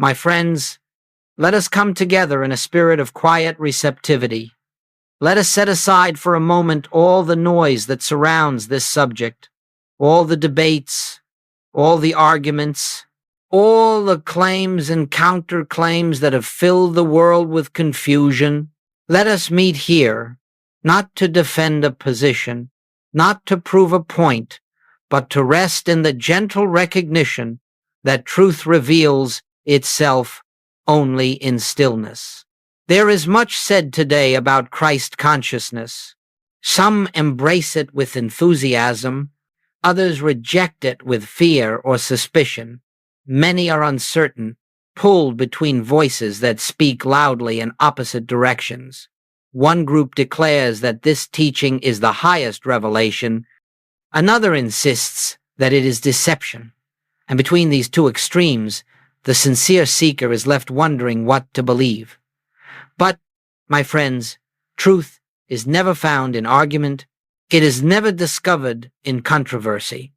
My friends, let us come together in a spirit of quiet receptivity. Let us set aside for a moment all the noise that surrounds this subject, all the debates, all the arguments, all the claims and counterclaims that have filled the world with confusion. Let us meet here, not to defend a position, not to prove a point, but to rest in the gentle recognition that truth reveals itself only in stillness. There is much said today about Christ consciousness. Some embrace it with enthusiasm, others reject it with fear or suspicion. Many are uncertain, pulled between voices that speak loudly in opposite directions. One group declares that this teaching is the highest revelation. Another insists that it is deception. And between these two extremes, the sincere seeker is left wondering what to believe. But, my friends, truth is never found in argument. It is never discovered in controversy.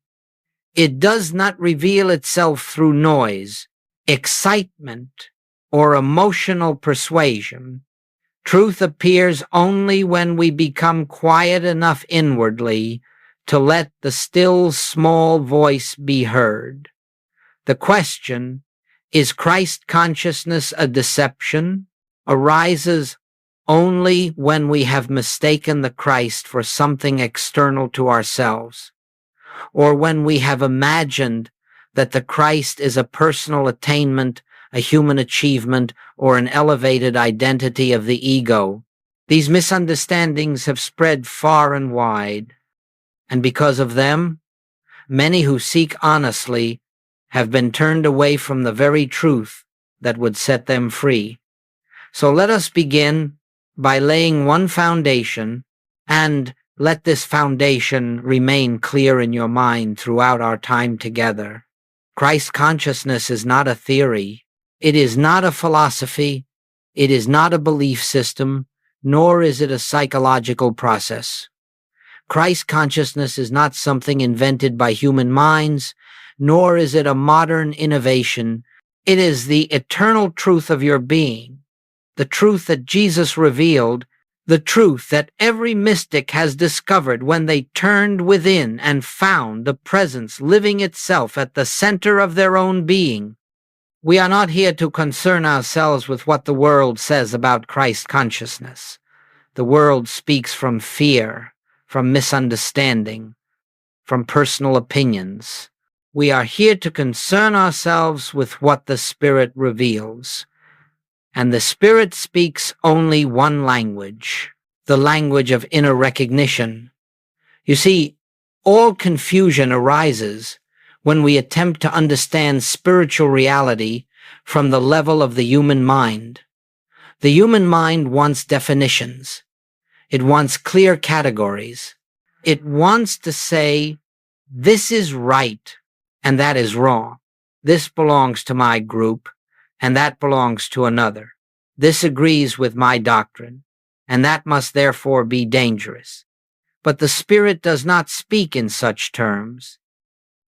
It does not reveal itself through noise, excitement, or emotional persuasion. Truth appears only when we become quiet enough inwardly to let the still small voice be heard. The question, is Christ consciousness a deception, arises only when we have mistaken the Christ for something external to ourselves, or when we have imagined that the Christ is a personal attainment, a human achievement, or an elevated identity of the ego. These misunderstandings have spread far and wide, and because of them, many who seek honestly have been turned away from the very truth that would set them free. So let us begin by laying one foundation, and let this foundation remain clear in your mind throughout our time together. Christ consciousness is not a theory. It is not a philosophy. It is not a belief system, nor is it a psychological process. Christ consciousness is not something invented by human minds, nor is it a modern innovation. It is the eternal truth of your being, the truth that Jesus revealed, the truth that every mystic has discovered when they turned within and found the presence living itself at the center of their own being. We are not here to concern ourselves with what the world says about Christ consciousness. The world speaks from fear, from misunderstanding, from personal opinions. We are here to concern ourselves with what the Spirit reveals. And the Spirit speaks only one language, the language of inner recognition. You see, all confusion arises when we attempt to understand spiritual reality from the level of the human mind. The human mind wants definitions. It wants clear categories. It wants to say, this is right and that is wrong. This belongs to my group and that belongs to another. This agrees with my doctrine, and that must therefore be dangerous. But the Spirit does not speak in such terms.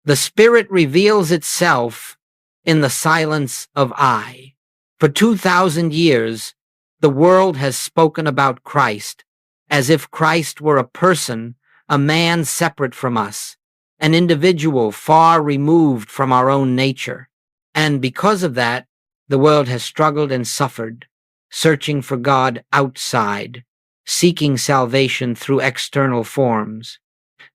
The Spirit reveals itself in the silence of I. For 2,000 years, the world has spoken about Christ as if Christ were a person, a man separate from us, an individual far removed from our own nature. And because of that, the world has struggled and suffered, searching for God outside, seeking salvation through external forms,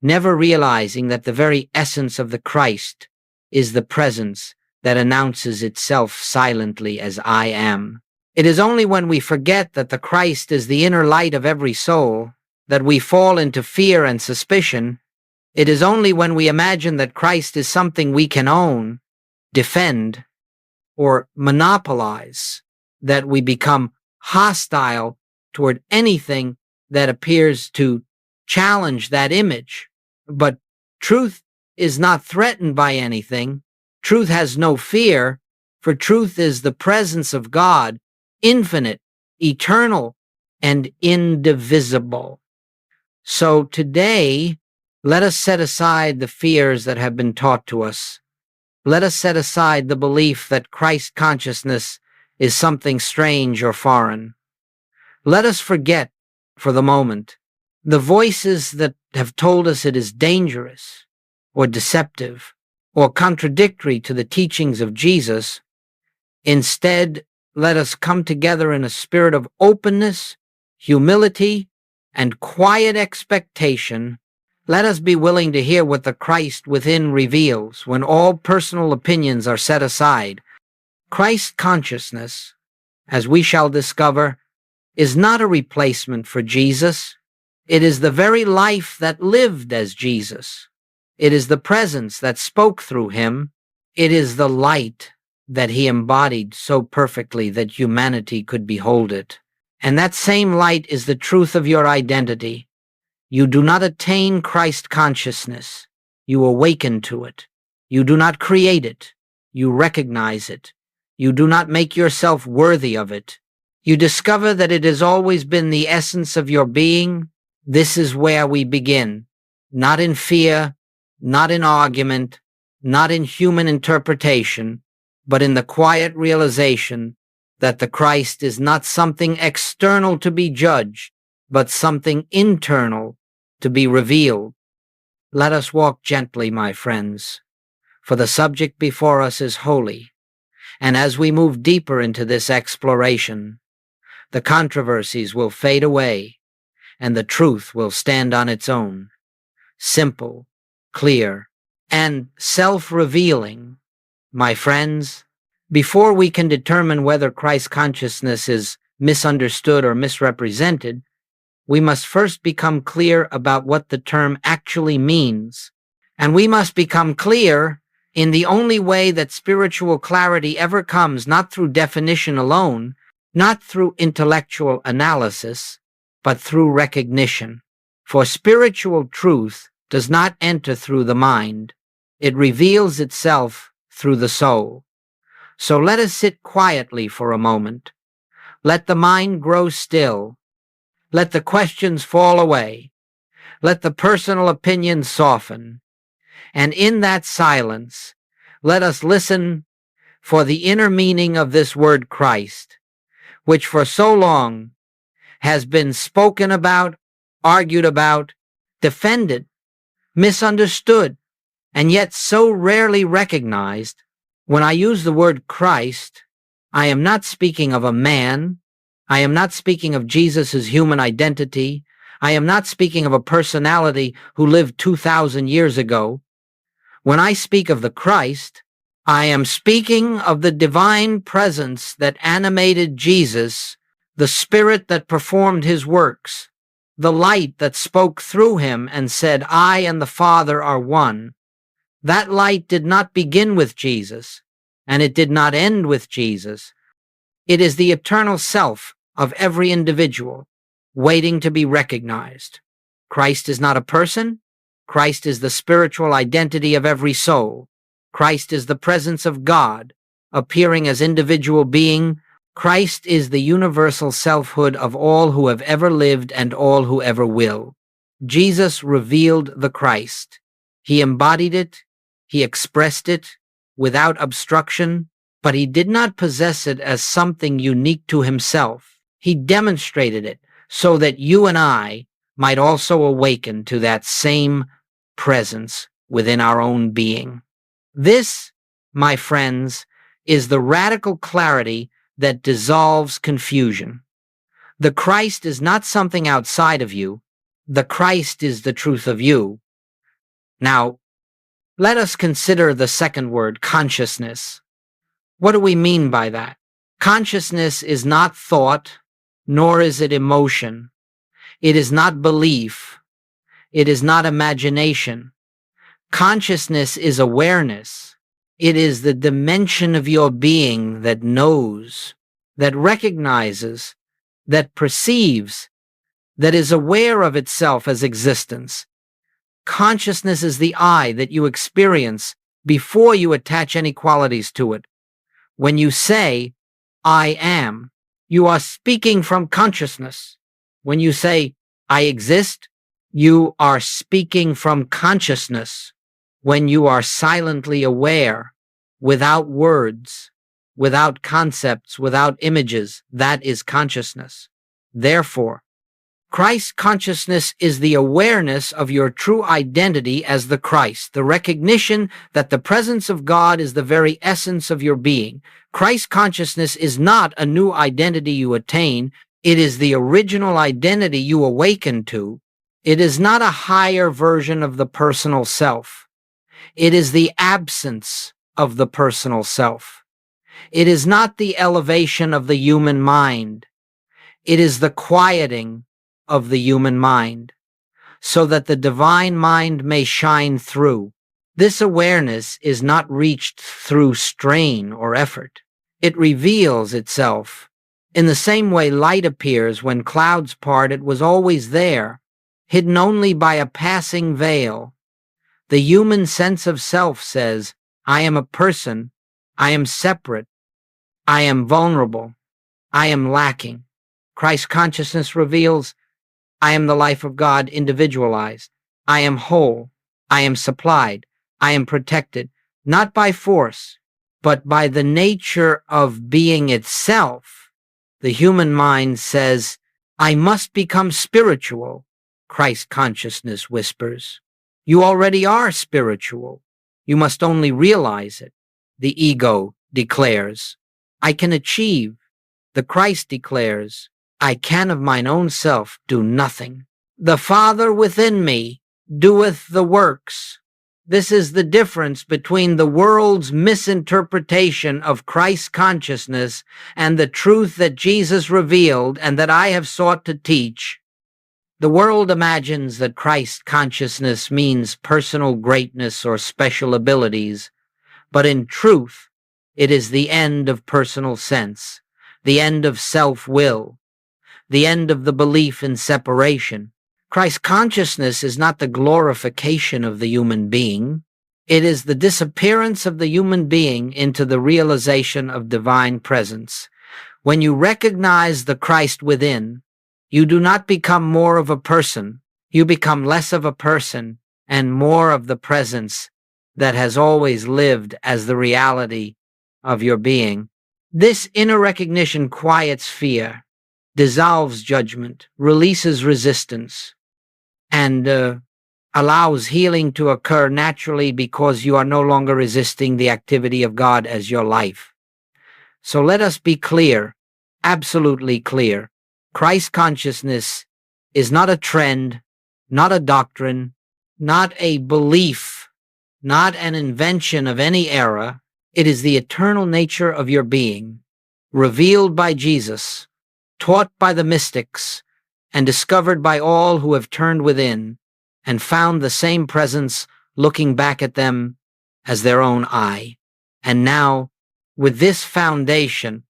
never realizing that the very essence of the Christ is the presence that announces itself silently as I am. It is only when we forget that the Christ is the inner light of every soul that we fall into fear and suspicion. It is only when we imagine that Christ is something we can own, defend, or monopolize that we become hostile toward anything that appears to challenge that image. But truth is not threatened by anything. Truth has no fear, for truth is the presence of God, infinite, eternal, and indivisible. So today, let us set aside the fears that have been taught to us. Let us set aside the belief that Christ consciousness is something strange or foreign. Let us forget, for the moment, the voices that have told us it is dangerous, or deceptive, or contradictory to the teachings of Jesus. Instead, let us come together in a spirit of openness, humility, and quiet expectation. Let us be willing to hear what the Christ within reveals when all personal opinions are set aside. Christ consciousness, as we shall discover, is not a replacement for Jesus. It is the very life that lived as Jesus. It is the presence that spoke through him. It is the light that he embodied so perfectly that humanity could behold it. And that same light is the truth of your identity. You do not attain Christ consciousness. You awaken to it. You do not create it. You recognize it. You do not make yourself worthy of it. You discover that it has always been the essence of your being. This is where we begin, not in fear, not in argument, not in human interpretation, but in the quiet realization that the Christ is not something external to be judged, but something internal to be revealed. Let us walk gently, my friends, for the subject before us is holy, and as we move deeper into this exploration, the controversies will fade away, and the truth will stand on its own, simple, clear, and self-revealing. My friends, before we can determine whether Christ consciousness is misunderstood or misrepresented, we must first become clear about what the term actually means. And we must become clear in the only way that spiritual clarity ever comes, not through definition alone, not through intellectual analysis, but through recognition. For spiritual truth does not enter through the mind. It reveals itself through the soul. So let us sit quietly for a moment. Let the mind grow still. Let the questions fall away. Let the personal opinions soften. And in that silence, let us listen for the inner meaning of this word Christ, which for so long has been spoken about, argued about, defended, misunderstood, and yet so rarely recognized. When I use the word Christ, I am not speaking of a man. I am not speaking of Jesus' human identity. I am not speaking of a personality who lived 2,000 years ago. When I speak of the Christ, I am speaking of the divine presence that animated Jesus, the Spirit that performed his works, the light that spoke through him and said, "I and the Father are one." That light did not begin with Jesus, and it did not end with Jesus. It is the eternal self of every individual, waiting to be recognized. Christ is not a person. Christ is the spiritual identity of every soul. Christ is the presence of God, appearing as individual being. Christ is the universal selfhood of all who have ever lived and all who ever will. Jesus revealed the Christ. He embodied it. He expressed it without obstruction, but he did not possess it as something unique to himself. He demonstrated it so that you and I might also awaken to that same presence within our own being. This, my friends, is the radical clarity that dissolves confusion. The Christ is not something outside of you. The Christ is the truth of you. Now, let us consider the second word, consciousness. What do we mean by that? Consciousness is not thought, nor is it emotion. It is not belief. It is not imagination. Consciousness is awareness. It is the dimension of your being that knows, that recognizes, that perceives, that is aware of itself as existence. Consciousness is the I that you experience before you attach any qualities to it. When you say, "I am," you are speaking from consciousness. When you say, "I exist," you are speaking from consciousness. When you are silently aware, without words, without concepts, without images. That is consciousness. Therefore, Christ consciousness is the awareness of your true identity as the Christ, the recognition that the presence of God is the very essence of your being. Christ consciousness is not a new identity you attain. It is the original identity you awaken to. It is not a higher version of the personal self. It is the absence of the personal self. It is not the elevation of the human mind. It is the quieting of the human mind, so that the divine mind may shine through. This awareness is not reached through strain or effort. It reveals itself. In the same way light appears when clouds part, it was always there, hidden only by a passing veil. The human sense of self says, I am a person, I am separate, I am vulnerable, I am lacking. Christ consciousness reveals, I am the life of God individualized. I am whole. I am supplied. I am protected, not by force, but by the nature of being itself. The human mind says, I must become spiritual. Christ consciousness whispers, you already are spiritual. You must only realize it. The ego declares, I can achieve. The Christ declares, I can of mine own self do nothing. The Father within me doeth the works. This is the difference between the world's misinterpretation of Christ's consciousness and the truth that Jesus revealed and that I have sought to teach. The world imagines that Christ consciousness means personal greatness or special abilities, but in truth, it is the end of personal sense, the end of self-will, the end of the belief in separation. Christ consciousness is not the glorification of the human being. It is the disappearance of the human being into the realization of divine presence. When you recognize the Christ within, you do not become more of a person. You become less of a person and more of the presence that has always lived as the reality of your being. This inner recognition quiets fear, dissolves judgment, releases resistance, and allows healing to occur naturally because you are no longer resisting the activity of God as your life. So let us be clear, absolutely clear. Christ consciousness is not a trend, not a doctrine, not a belief, not an invention of any era. It is the eternal nature of your being, revealed by Jesus, taught by the mystics, and discovered by all who have turned within and found the same presence looking back at them as their own eye. And now, with this foundation,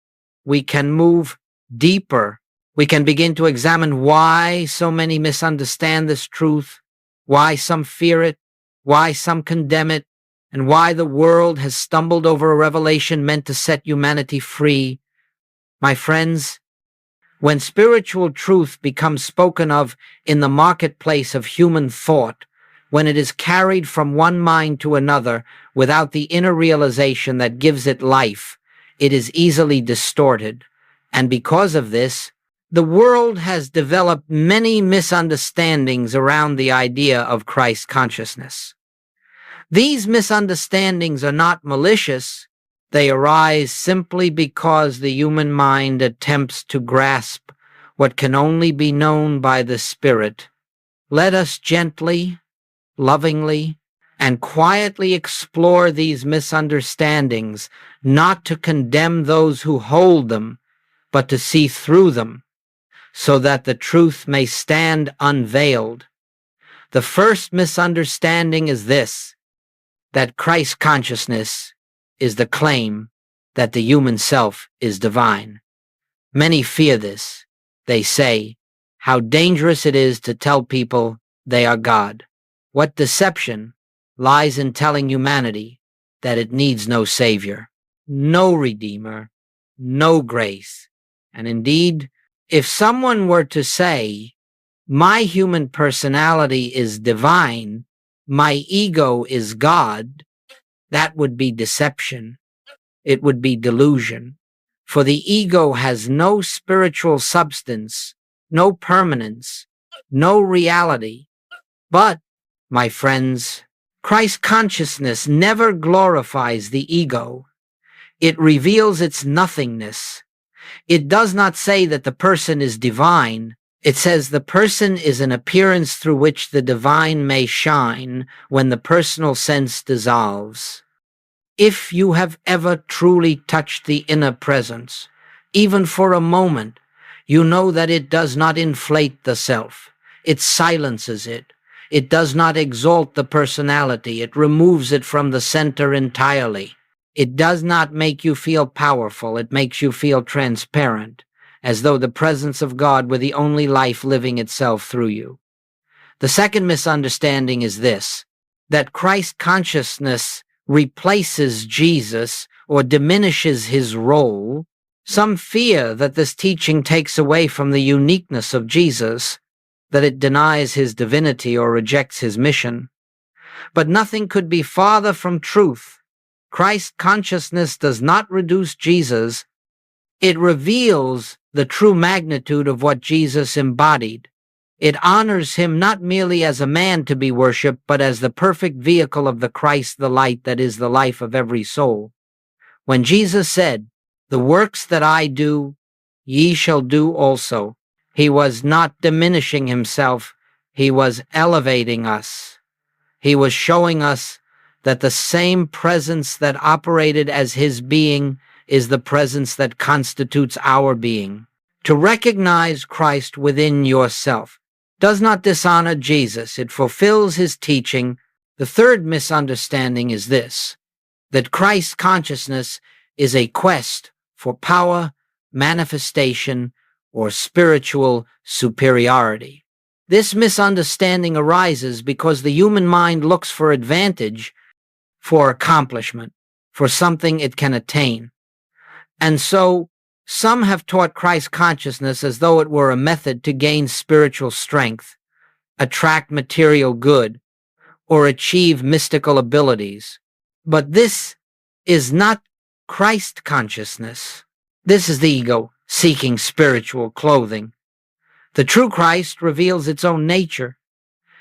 we can move deeper. We can begin to examine why so many misunderstand this truth, why some fear it, why some condemn it, and why the world has stumbled over a revelation meant to set humanity free. My friends, when spiritual truth becomes spoken of in the marketplace of human thought, when it is carried from one mind to another without the inner realization that gives it life, it is easily distorted. And because of this, the world has developed many misunderstandings around the idea of Christ consciousness. These misunderstandings are not malicious. They arise simply because the human mind attempts to grasp what can only be known by the Spirit. Let us gently, lovingly, and quietly explore these misunderstandings, not to condemn those who hold them, but to see through them, so that the truth may stand unveiled. The first misunderstanding is this, that Christ consciousness is the claim that the human self is divine. Many fear this. They say, how dangerous it is to tell people they are God. What deception lies in telling humanity that it needs no Savior, no Redeemer, no grace. And indeed, if someone were to say, my human personality is divine, my ego is God, That would be deception. It would be delusion. For the ego has no spiritual substance, no permanence, no reality. But, my friends, Christ consciousness never glorifies the ego. It reveals its nothingness. It does not say that the person is divine. It says the person is an appearance through which the divine may shine when the personal sense dissolves. If you have ever truly touched the inner presence, even for a moment, you know that it does not inflate the self. It silences it. It does not exalt the personality. It removes it from the center entirely. It does not make you feel powerful. It makes you feel transparent, as though the presence of God were the only life living itself through you. The second misunderstanding is this, that Christ consciousness replaces Jesus or diminishes his role. Some fear that this teaching takes away from the uniqueness of Jesus, that it denies his divinity or rejects his mission. But nothing could be farther from truth. Christ consciousness does not reduce Jesus. It reveals the true magnitude of what Jesus embodied. It honors him not merely as a man to be worshipped, but as the perfect vehicle of the Christ, the light that is the life of every soul. When Jesus said, "The works that I do, ye shall do also," he was not diminishing himself, he was elevating us. He was showing us that the same presence that operated as his being is the presence that constitutes our being. To recognize Christ within yourself does not dishonor Jesus. It fulfills his teaching. The third misunderstanding is this, that Christ consciousness is a quest for power, manifestation, or spiritual superiority. This misunderstanding arises because the human mind looks for advantage, for accomplishment, for something it can attain. And so, some have taught Christ consciousness as though it were a method to gain spiritual strength, attract material good, or achieve mystical abilities. But this is not Christ consciousness. This is the ego seeking spiritual clothing. The true Christ reveals its own nature.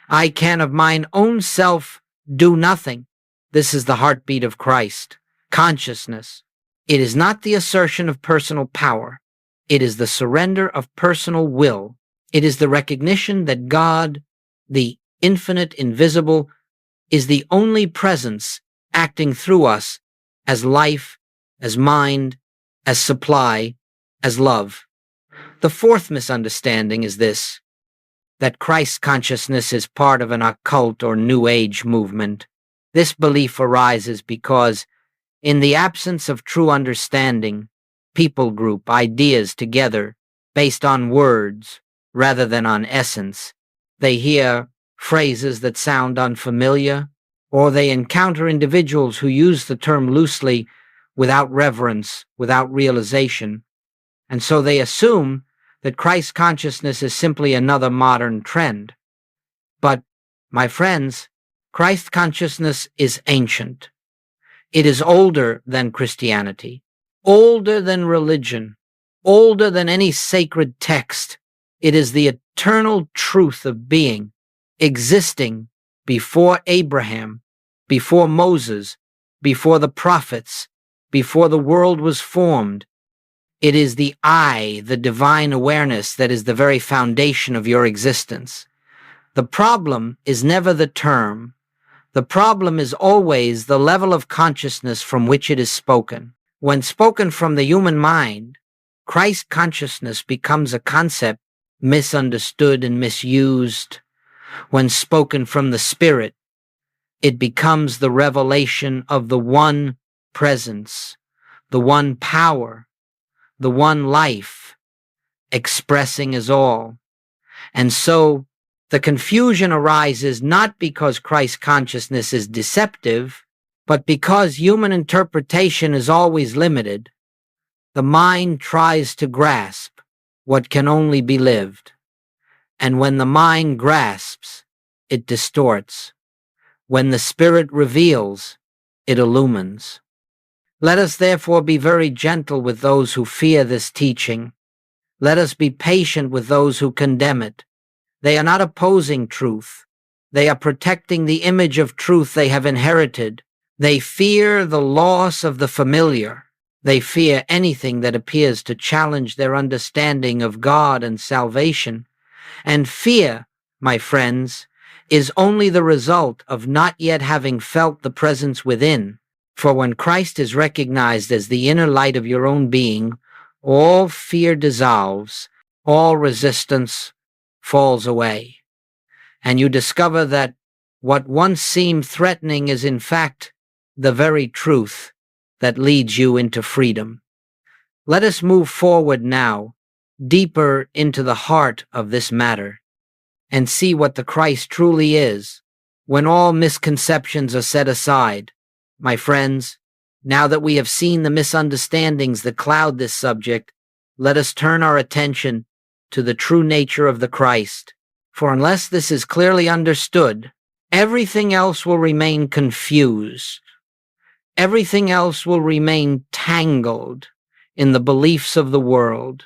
I can of mine own self do nothing. This is the heartbeat of Christ, consciousness. It is not the assertion of personal power. It is the surrender of personal will. It is the recognition that God, the infinite, invisible, is the only presence acting through us as life, as mind, as supply, as love. The fourth misunderstanding is this, that Christ consciousness is part of an occult or New Age movement. This belief arises because, in the absence of true understanding, people group ideas together based on words rather than on essence. They hear phrases that sound unfamiliar, or they encounter individuals who use the term loosely without reverence, without realization, and so they assume that Christ consciousness is simply another modern trend. But, my friends, Christ consciousness is ancient. It is older than Christianity, older than religion, older than any sacred text. It is the eternal truth of being, existing before Abraham, before Moses, before the prophets, before the world was formed. It is the I, the divine awareness, that is the very foundation of your existence. The problem is never the term. The problem is always the level of consciousness from which it is spoken. When spoken from the human mind, Christ consciousness becomes a concept misunderstood and misused. When spoken from the Spirit, it becomes the revelation of the one presence, the one power, the one life, expressing as all. And so the confusion arises not because Christ consciousness is deceptive, but because human interpretation is always limited. The mind tries to grasp what can only be lived. And when the mind grasps, it distorts. When the Spirit reveals, it illumines. Let us therefore be very gentle with those who fear this teaching. Let us be patient with those who condemn it. They are not opposing truth. They are protecting the image of truth they have inherited. They fear the loss of the familiar. They fear anything that appears to challenge their understanding of God and salvation. And fear, my friends, is only the result of not yet having felt the presence within. For when Christ is recognized as the inner light of your own being, all fear dissolves, all resistance falls away, and you discover that what once seemed threatening is in fact the very truth that leads you into freedom. Let us move forward now, deeper into the heart of this matter, and see what the Christ truly is when all misconceptions are set aside. My friends, now that we have seen the misunderstandings that cloud this subject, let us turn our attention to the true nature of the Christ. For unless this is clearly understood, everything else will remain confused. Everything else will remain tangled in the beliefs of the world.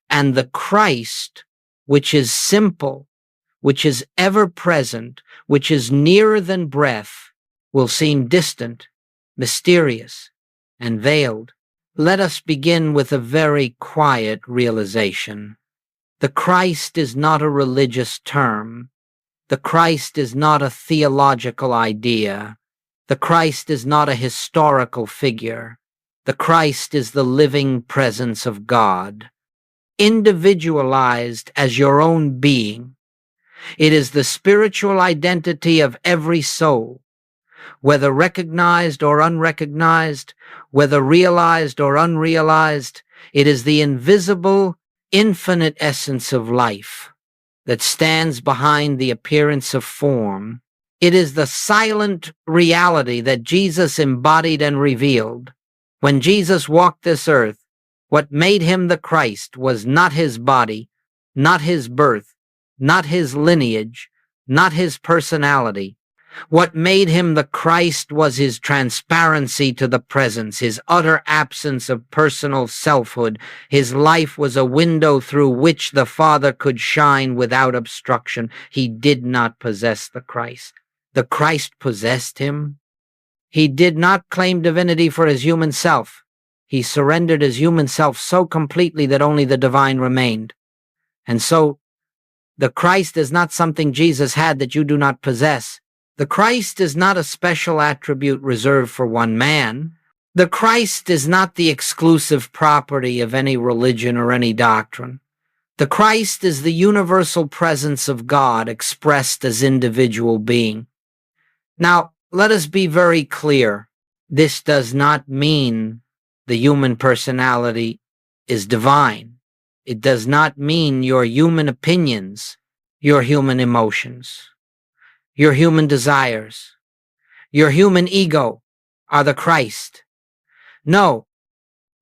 And the Christ, which is simple, which is ever present, which is nearer than breath, will seem distant, mysterious, and veiled. Let us begin with a very quiet realization. The Christ is not a religious term. The Christ is not a theological idea. The Christ is not a historical figure. The Christ is the living presence of God, individualized as your own being. It is the spiritual identity of every soul, whether recognized or unrecognized, whether realized or unrealized. It is the invisible, infinite essence of life that stands behind the appearance of form. It is the silent reality that Jesus embodied and revealed. When Jesus walked this earth, what made him the Christ was not his body, not his birth, not his lineage, not his personality. What made him the Christ was his transparency to the presence, his utter absence of personal selfhood. His life was a window through which the Father could shine without obstruction. He did not possess the Christ. The Christ possessed him. He did not claim divinity for his human self. He surrendered his human self so completely that only the divine remained. And so, the Christ is not something Jesus had that you do not possess. The Christ is not a special attribute reserved for one man. The Christ is not the exclusive property of any religion or any doctrine. The Christ is the universal presence of God expressed as individual being. Now, let us be very clear. This does not mean the human personality is divine. It does not mean your human opinions, your human emotions, your human desires, your human ego are the Christ. No,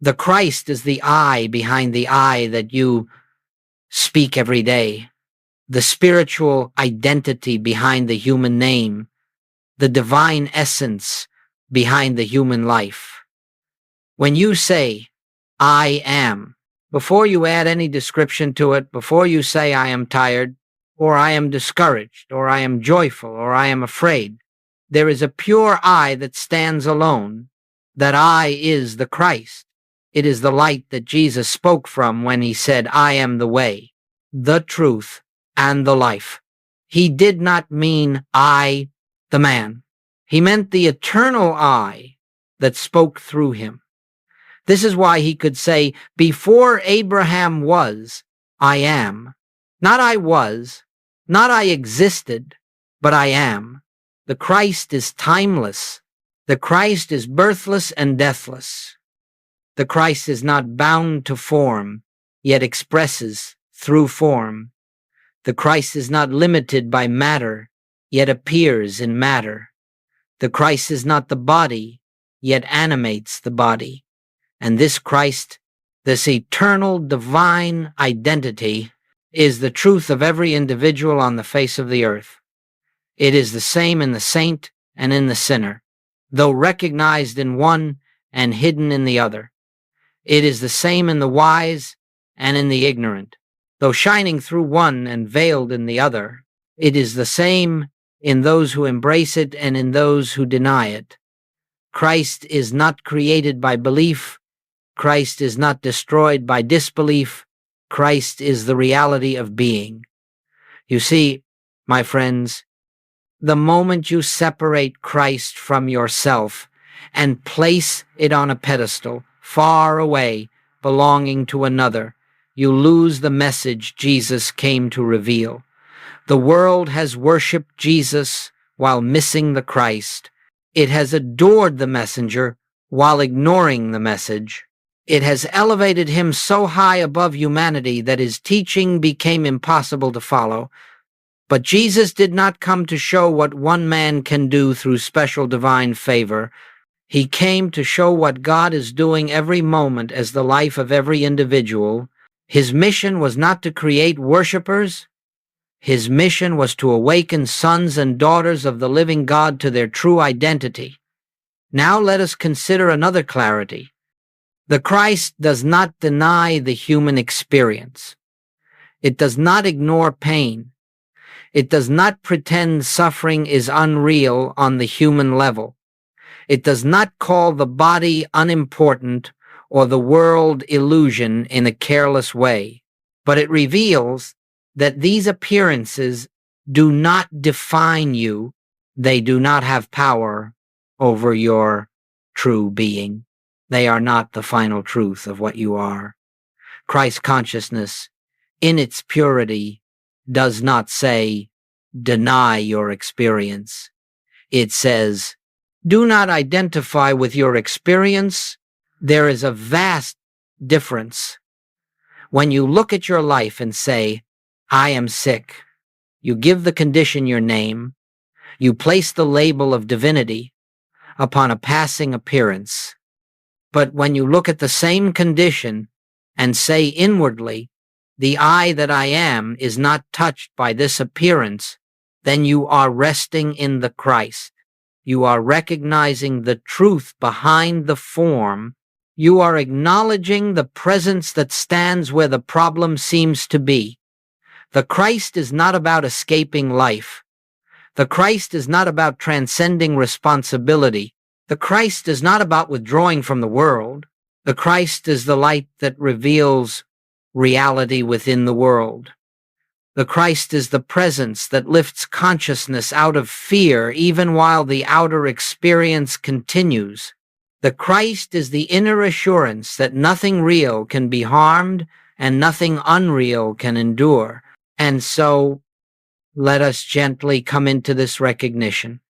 the Christ is the I behind the I that you speak every day, the spiritual identity behind the human name, the divine essence behind the human life. When you say, I am, before you add any description to it, before you say I am tired, or I am discouraged, or I am joyful, or I am afraid, there is a pure I that stands alone. That I is the Christ. It is the light that Jesus spoke from when he said, I am the way, the truth, and the life. He did not mean I, the man. He meant the eternal I that spoke through him. This is why he could say, before Abraham was, I am. Not I was, not I existed, but I am. The Christ is timeless. The Christ is birthless and deathless. The Christ is not bound to form, yet expresses through form. The Christ is not limited by matter, yet appears in matter. The Christ is not the body, yet animates the body. And this Christ, this eternal divine identity, is the truth of every individual on the face of the earth. It is the same in the saint and in the sinner. though recognized in one and hidden in the other. It is the same in the wise and in the ignorant, though shining through one and veiled in the other. It is the same in those who embrace it and in those who deny it. Christ is not created by belief. Christ is not destroyed by disbelief. Christ is the reality of being. You see, my friends, the moment you separate Christ from yourself and place it on a pedestal, far away, belonging to another, you lose the message Jesus came to reveal. The world has worshipped Jesus while missing the Christ. It has adored the messenger while ignoring the message. It has elevated him so high above humanity that his teaching became impossible to follow. But Jesus did not come to show what one man can do through special divine favor. He came to show what God is doing every moment as the life of every individual. His mission was not to create worshipers. His mission was to awaken sons and daughters of the living God to their true identity. Now let us consider another clarity. The Christ does not deny the human experience. It does not ignore pain. It does not pretend suffering is unreal on the human level. It does not call the body unimportant or the world illusion in a careless way, but it reveals that these appearances do not define you. They do not have power over your true being. They are not the final truth of what you are. Christ consciousness, in its purity, does not say, deny your experience. It says, do not identify with your experience. There is a vast difference. When you look at your life and say, I am sick, you give the condition your name, you place the label of divinity upon a passing appearance. But when you look at the same condition and say inwardly, the I that I am is not touched by this appearance, then you are resting in the Christ. You are recognizing the truth behind the form. You are acknowledging the presence that stands where the problem seems to be. The Christ is not about escaping life. The Christ is not about transcending responsibility. The Christ is not about withdrawing from the world. The Christ is the light that reveals reality within the world. The Christ is the presence that lifts consciousness out of fear even while the outer experience continues. The Christ is the inner assurance that nothing real can be harmed and nothing unreal can endure. And so, let us gently come into this recognition.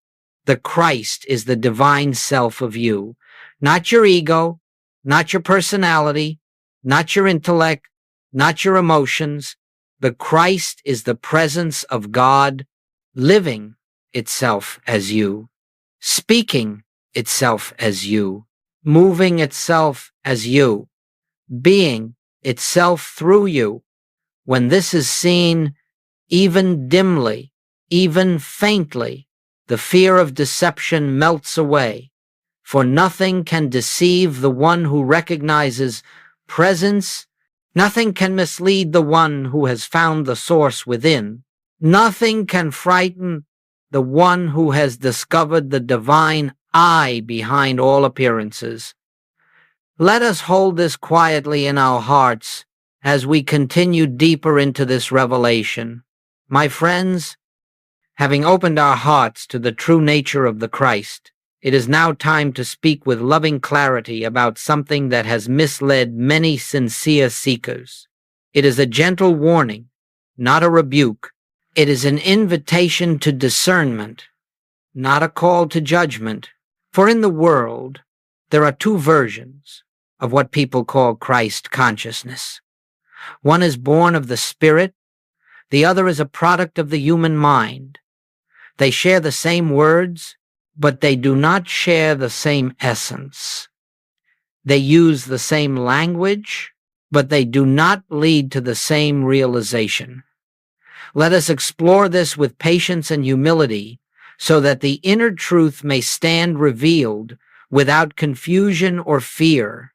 The Christ is the divine self of you, not your ego, not your personality, not your intellect, not your emotions. The Christ is the presence of God living itself as you, speaking itself as you, moving itself as you, being itself through you. When this is seen, even dimly, even faintly, the fear of deception melts away, for nothing can deceive the one who recognizes presence. Nothing can mislead the one who has found the source within. Nothing can frighten the one who has discovered the divine I behind all appearances. Let us hold this quietly in our hearts as we continue deeper into this revelation. My friends, having opened our hearts to the true nature of the Christ, it is now time to speak with loving clarity about something that has misled many sincere seekers. It is a gentle warning, not a rebuke. It is an invitation to discernment, not a call to judgment. For in the world, there are two versions of what people call Christ consciousness. One is born of the Spirit, the other is a product of the human mind. They share the same words, but they do not share the same essence. They use the same language, but they do not lead to the same realization. Let us explore this with patience and humility so that the inner truth may stand revealed without confusion or fear.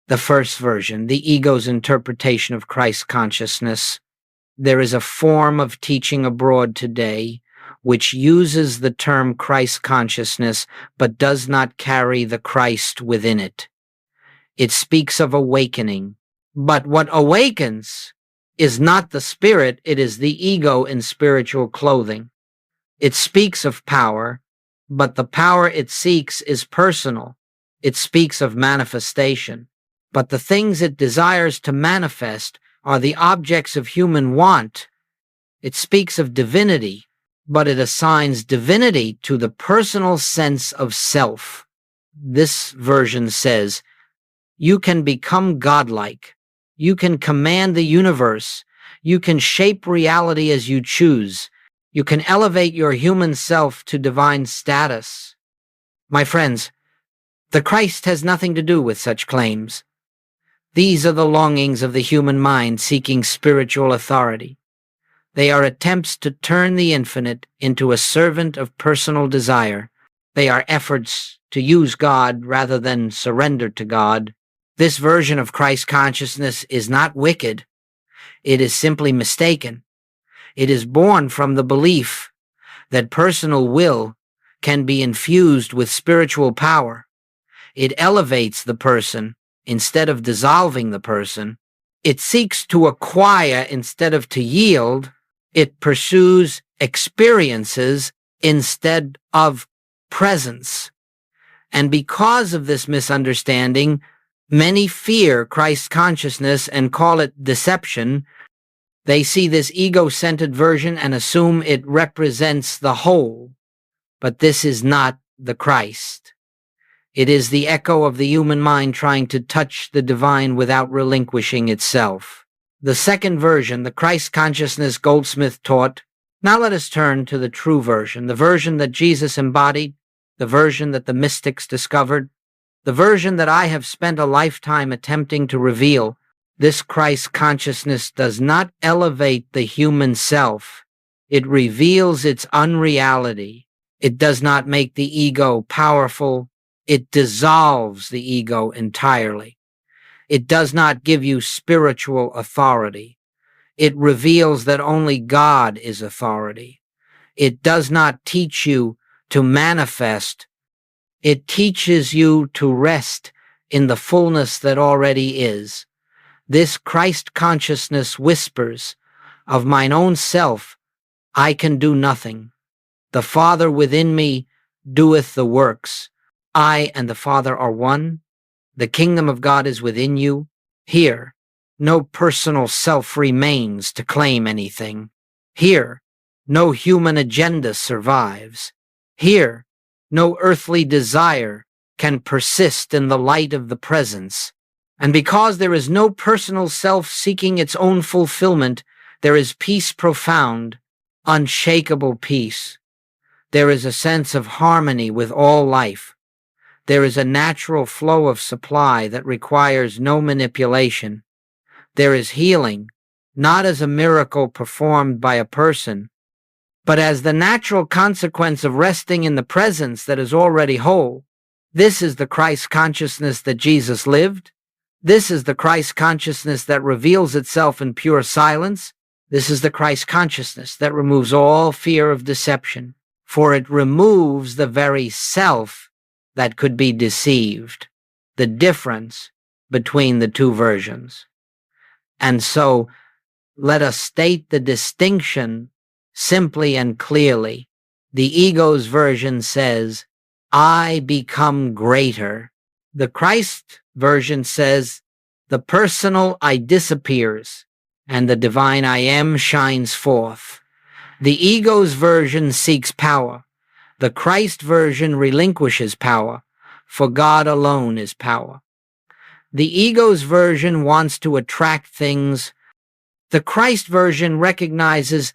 The first version, the ego's interpretation of Christ consciousness. There is a form of teaching abroad today which uses the term Christ consciousness but does not carry the Christ within it. It speaks of awakening, but what awakens is not the spirit, it is the ego in spiritual clothing. It speaks of power, but the power it seeks is personal. It speaks of manifestation, but the things it desires to manifest are the objects of human want. It speaks of divinity, but it assigns divinity to the personal sense of self. This version says, you can become godlike. You can command the universe. You can shape reality as you choose. You can elevate your human self to divine status. My friends, the Christ has nothing to do with such claims. These are the longings of the human mind seeking spiritual authority. They are attempts to turn the infinite into a servant of personal desire. They are efforts to use God rather than surrender to God. This version of Christ consciousness is not wicked. It is simply mistaken. It is born from the belief that personal will can be infused with spiritual power. It elevates the person instead of dissolving the person. It seeks to acquire instead of to yield. It pursues experiences instead of presence. And because of this misunderstanding, many fear Christ consciousness and call it deception. They see this ego-centered version and assume it represents the whole. But this is not the Christ. It is the echo of the human mind trying to touch the divine without relinquishing itself. The second version, the Christ consciousness Goldsmit taught. Now let us turn to the true version, the version that Jesus embodied, the version that the mystics discovered, the version that I have spent a lifetime attempting to reveal. This Christ consciousness does not elevate the human self. It reveals its unreality. It does not make the ego powerful. It dissolves the ego entirely. It does not give you spiritual authority. It reveals that only God is authority. It does not teach you to manifest. It teaches you to rest in the fullness that already is. This Christ consciousness whispers, of mine own self, I can do nothing. The Father within me doeth the works. I and the Father are one. The kingdom of God is within you. Here, no personal self remains to claim anything. Here, no human agenda survives. Here, no earthly desire can persist in the light of the presence. And because there is no personal self seeking its own fulfillment, there is peace profound, unshakable peace. There is a sense of harmony with all life. There is a natural flow of supply that requires no manipulation. There is healing, not as a miracle performed by a person, but as the natural consequence of resting in the presence that is already whole. This is the Christ consciousness that Jesus lived. This is the Christ consciousness that reveals itself in pure silence. This is the Christ consciousness that removes all fear of deception, for it removes the very self that could be deceived, the difference between the two versions. And so, let us state the distinction simply and clearly. The ego's version says, I become greater. The Christ version says, the personal I disappears, and the divine I am shines forth. The ego's version seeks power. The Christ version relinquishes power, for God alone is power. The ego's version wants to attract things. The Christ version recognizes,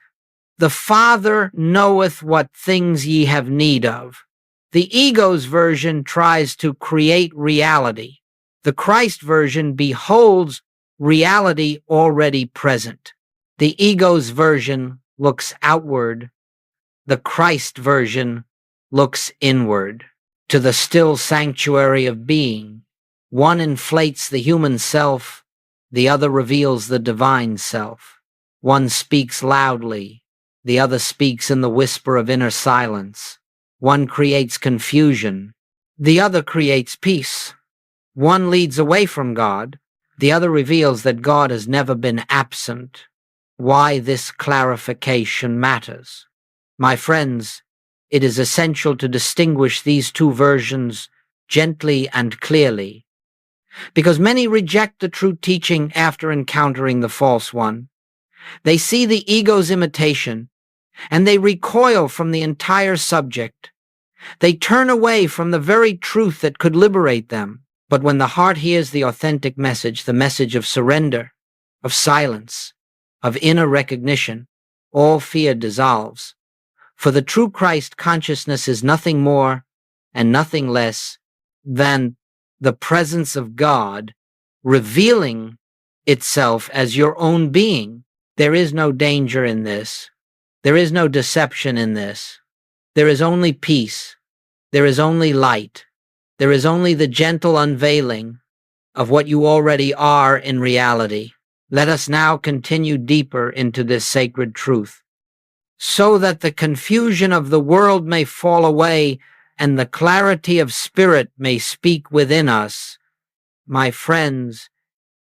the Father knoweth what things ye have need of. The ego's version tries to create reality. The Christ version beholds reality already present. The ego's version looks outward. The Christ version looks inward, to the still sanctuary of being. One inflates the human self, the other reveals the divine self. One speaks loudly, the other speaks in the whisper of inner silence. One creates confusion, the other creates peace. One leads away from God, the other reveals that God has never been absent. Why this clarification matters. My friends, it is essential to distinguish these two versions gently and clearly, because many reject the true teaching after encountering the false one. They see the ego's imitation, and they recoil from the entire subject. They turn away from the very truth that could liberate them. But when the heart hears the authentic message, the message of surrender, of silence, of inner recognition, all fear dissolves. For the true Christ consciousness is nothing more and nothing less than the presence of God revealing itself as your own being. There is no danger in this. There is no deception in this. There is only peace. There is only light. There is only the gentle unveiling of what you already are in reality. Let us now continue deeper into this sacred truth, so that the confusion of the world may fall away and the clarity of spirit may speak within us. My friends,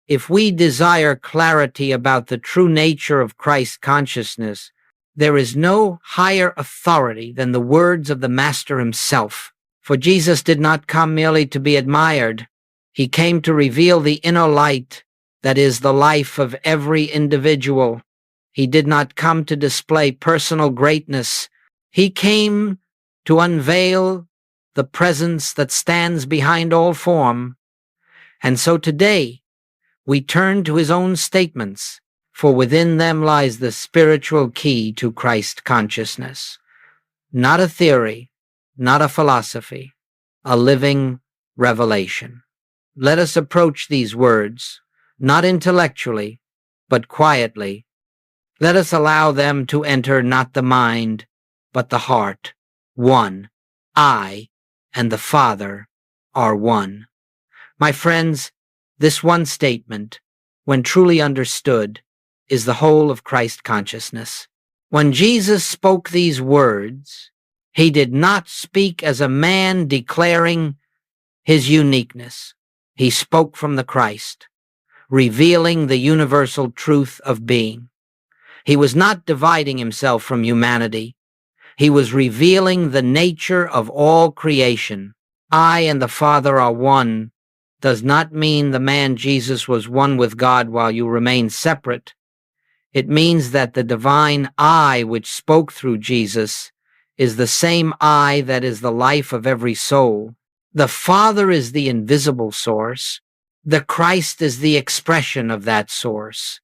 if we desire clarity about the true nature of Christ consciousness, there is no higher authority than the words of the Master himself. For Jesus did not come merely to be admired. He came to reveal the inner light that is the life of every individual. He did not come to display personal greatness. He came to unveil the presence that stands behind all form. And so today, we turn to his own statements, for within them lies the spiritual key to Christ consciousness. Not a theory, not a philosophy, a living revelation. Let us approach these words, not intellectually, but quietly. Let us allow them to enter not the mind, but the heart. One, I and the Father are one. My friends, this one statement, when truly understood, is the whole of Christ consciousness. When Jesus spoke these words, he did not speak as a man declaring his uniqueness. He spoke from the Christ, revealing the universal truth of being. He was not dividing himself from humanity. He was revealing the nature of all creation. I and the Father are one does not mean the man Jesus was one with God while you remain separate. It means that the divine I which spoke through Jesus is the same I that is the life of every soul. The Father is the invisible source. The Christ is the expression of that source.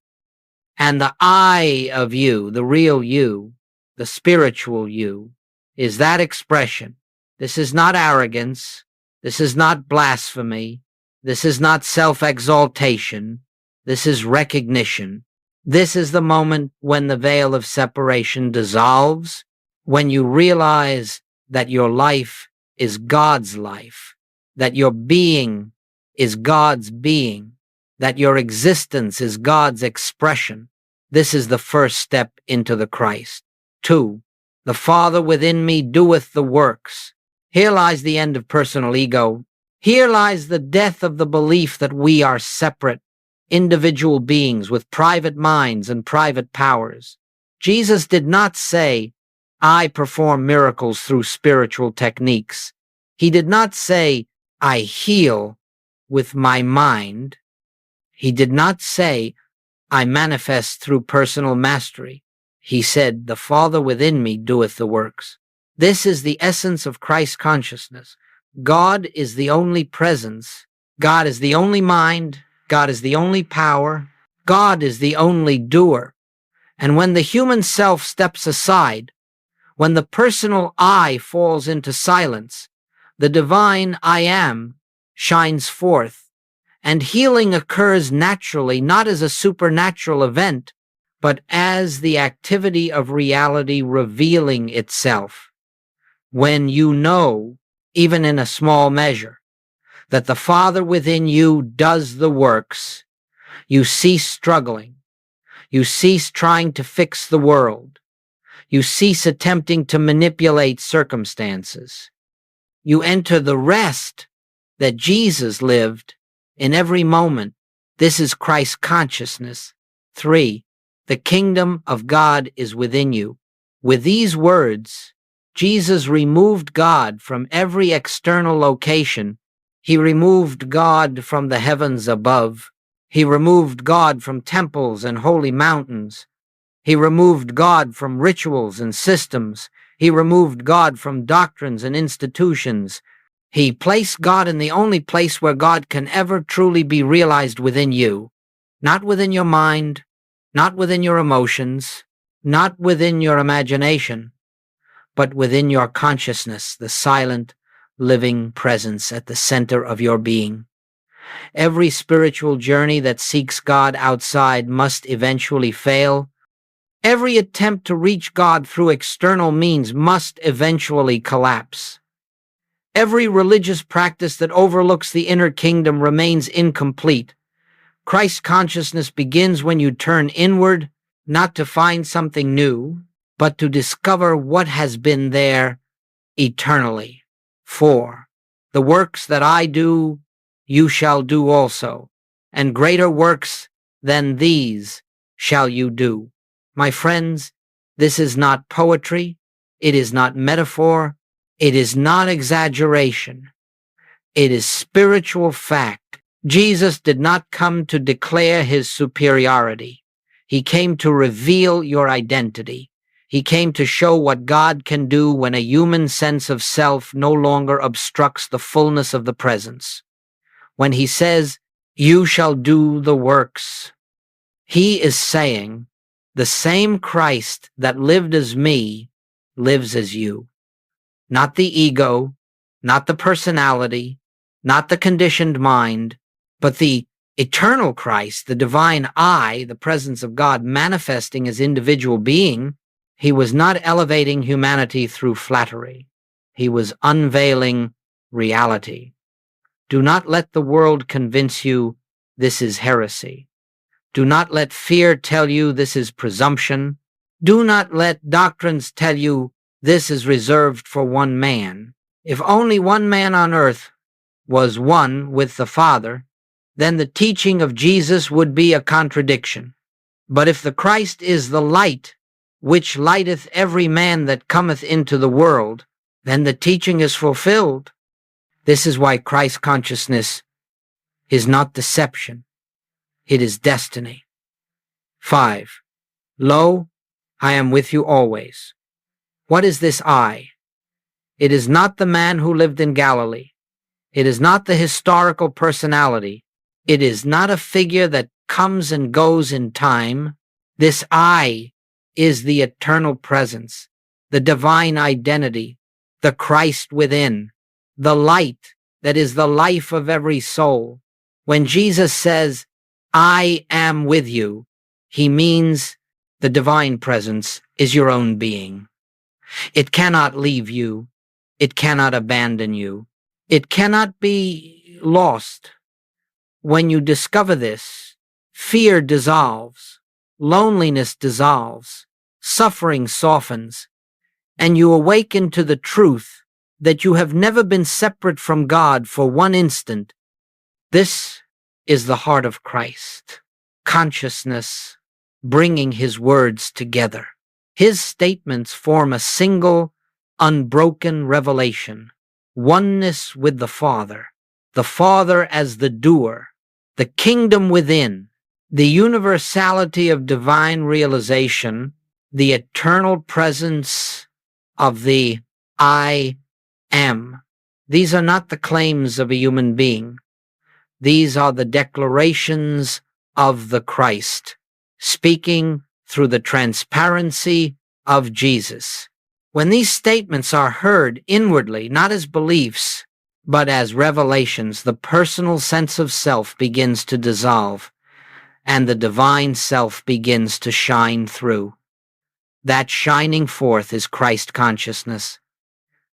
And the I of you, the real you, the spiritual you, is that expression. This is not arrogance. This is not blasphemy. This is not self-exaltation. This is recognition. This is the moment when the veil of separation dissolves, when you realize that your life is God's life, that your being is God's being, that your existence is God's expression. This is the first step into the Christ. 2. The Father within me doeth the works. Here lies the end of personal ego. Here lies the death of the belief that we are separate, individual beings with private minds and private powers. Jesus did not say, I perform miracles through spiritual techniques. He did not say, I heal with my mind. He did not say, I manifest through personal mastery. He said, the Father within me doeth the works. This is the essence of Christ consciousness. God is the only presence. God is the only mind. God is the only power. God is the only doer. And when the human self steps aside, when the personal I falls into silence, the divine I am shines forth, and healing occurs naturally, not as a supernatural event, but as the activity of reality revealing itself. When you know, even in a small measure, that the Father within you does the works, you cease struggling. You cease trying to fix the world. You cease attempting to manipulate circumstances. You enter the rest that Jesus lived in every moment. This is Christ consciousness. 3. The kingdom of God is within you. With these words, Jesus removed God from every external location. He removed God from the heavens above. He removed God from temples and holy mountains. He removed God from rituals and systems. He removed God from doctrines and institutions. He placed God in the only place where God can ever truly be realized within you, not within your mind, not within your emotions, not within your imagination, but within your consciousness, the silent, living presence at the center of your being. Every spiritual journey that seeks God outside must eventually fail. Every attempt to reach God through external means must eventually collapse. Every religious practice that overlooks the inner kingdom remains incomplete. Christ consciousness begins when you turn inward, not to find something new, but to discover what has been there eternally. 4. The works that I do, you shall do also, and greater works than these shall you do. My friends, this is not poetry, it is not metaphor, it is not exaggeration. It is spiritual fact. Jesus did not come to declare his superiority. He came to reveal your identity. He came to show what God can do when a human sense of self no longer obstructs the fullness of the presence. When he says, "You shall do the works," he is saying, the same Christ that lived as me lives as you. Not the ego, not the personality, not the conditioned mind, but the eternal Christ, the divine I, the presence of God manifesting as individual being. He was not elevating humanity through flattery. He was unveiling reality. Do not let the world convince you this is heresy. Do not let fear tell you this is presumption. Do not let doctrines tell you this is reserved for one man. If only one man on earth was one with the Father, then the teaching of Jesus would be a contradiction. But if the Christ is the light, which lighteth every man that cometh into the world, then the teaching is fulfilled. This is why Christ consciousness is not deception. It is destiny. 5. Lo, I am with you always. What is this I? It is not the man who lived in Galilee. It is not the historical personality. It is not a figure that comes and goes in time. This I is the eternal presence, the divine identity, the Christ within, the light that is the life of every soul. When Jesus says, "I am with you," he means the divine presence is your own being. It cannot leave you. It cannot abandon you. It cannot be lost. When you discover this, fear dissolves, loneliness dissolves, suffering softens, and you awaken to the truth that you have never been separate from God for one instant. This is the heart of Christ, consciousness bringing his words together. His statements form a single, unbroken revelation, oneness with the Father as the doer, the kingdom within, the universality of divine realization, the eternal presence of the I am. These are not the claims of a human being. These are the declarations of the Christ, speaking through the transparency of Jesus. When these statements are heard inwardly, not as beliefs, but as revelations, the personal sense of self begins to dissolve, and the divine self begins to shine through. That shining forth is Christ consciousness.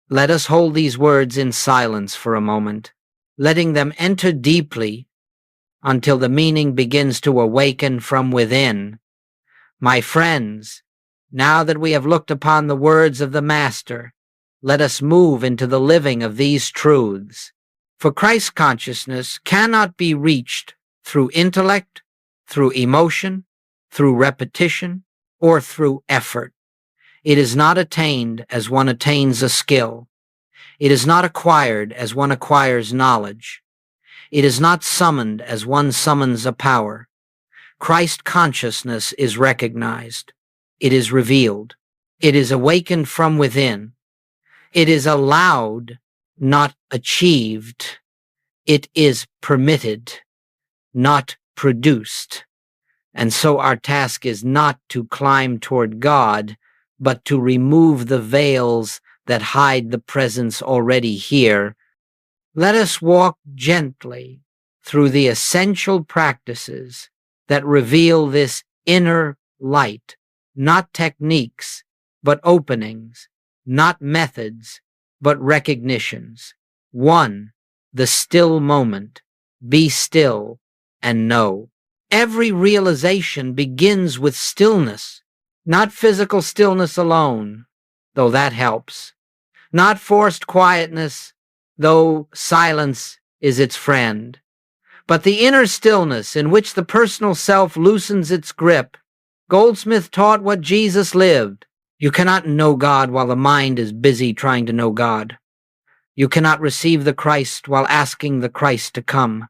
Let us hold these words in silence for a moment, letting them enter deeply until the meaning begins to awaken from within. My friends, now that we have looked upon the words of the Master, let us move into the living of these truths. For Christ consciousness cannot be reached through intellect, through emotion, through repetition, or through effort. It is not attained as one attains a skill. It is not acquired as one acquires knowledge. It is not summoned as one summons a power. Christ consciousness is recognized. It is revealed. It is awakened from within. It is allowed, not achieved. It is permitted, not produced. And so our task is not to climb toward God, but to remove the veils that hide the presence already here. Let us walk gently through the essential practices that reveal this inner light, not techniques, but openings, not methods, but recognitions. 1. The still moment. Be still and know. Every realization begins with stillness, not physical stillness alone, though that helps, not forced quietness, though silence is its friend, but the inner stillness in which the personal self loosens its grip. Goldsmit taught what Jesus lived. You cannot know God while the mind is busy trying to know God. You cannot receive the Christ while asking the Christ to come.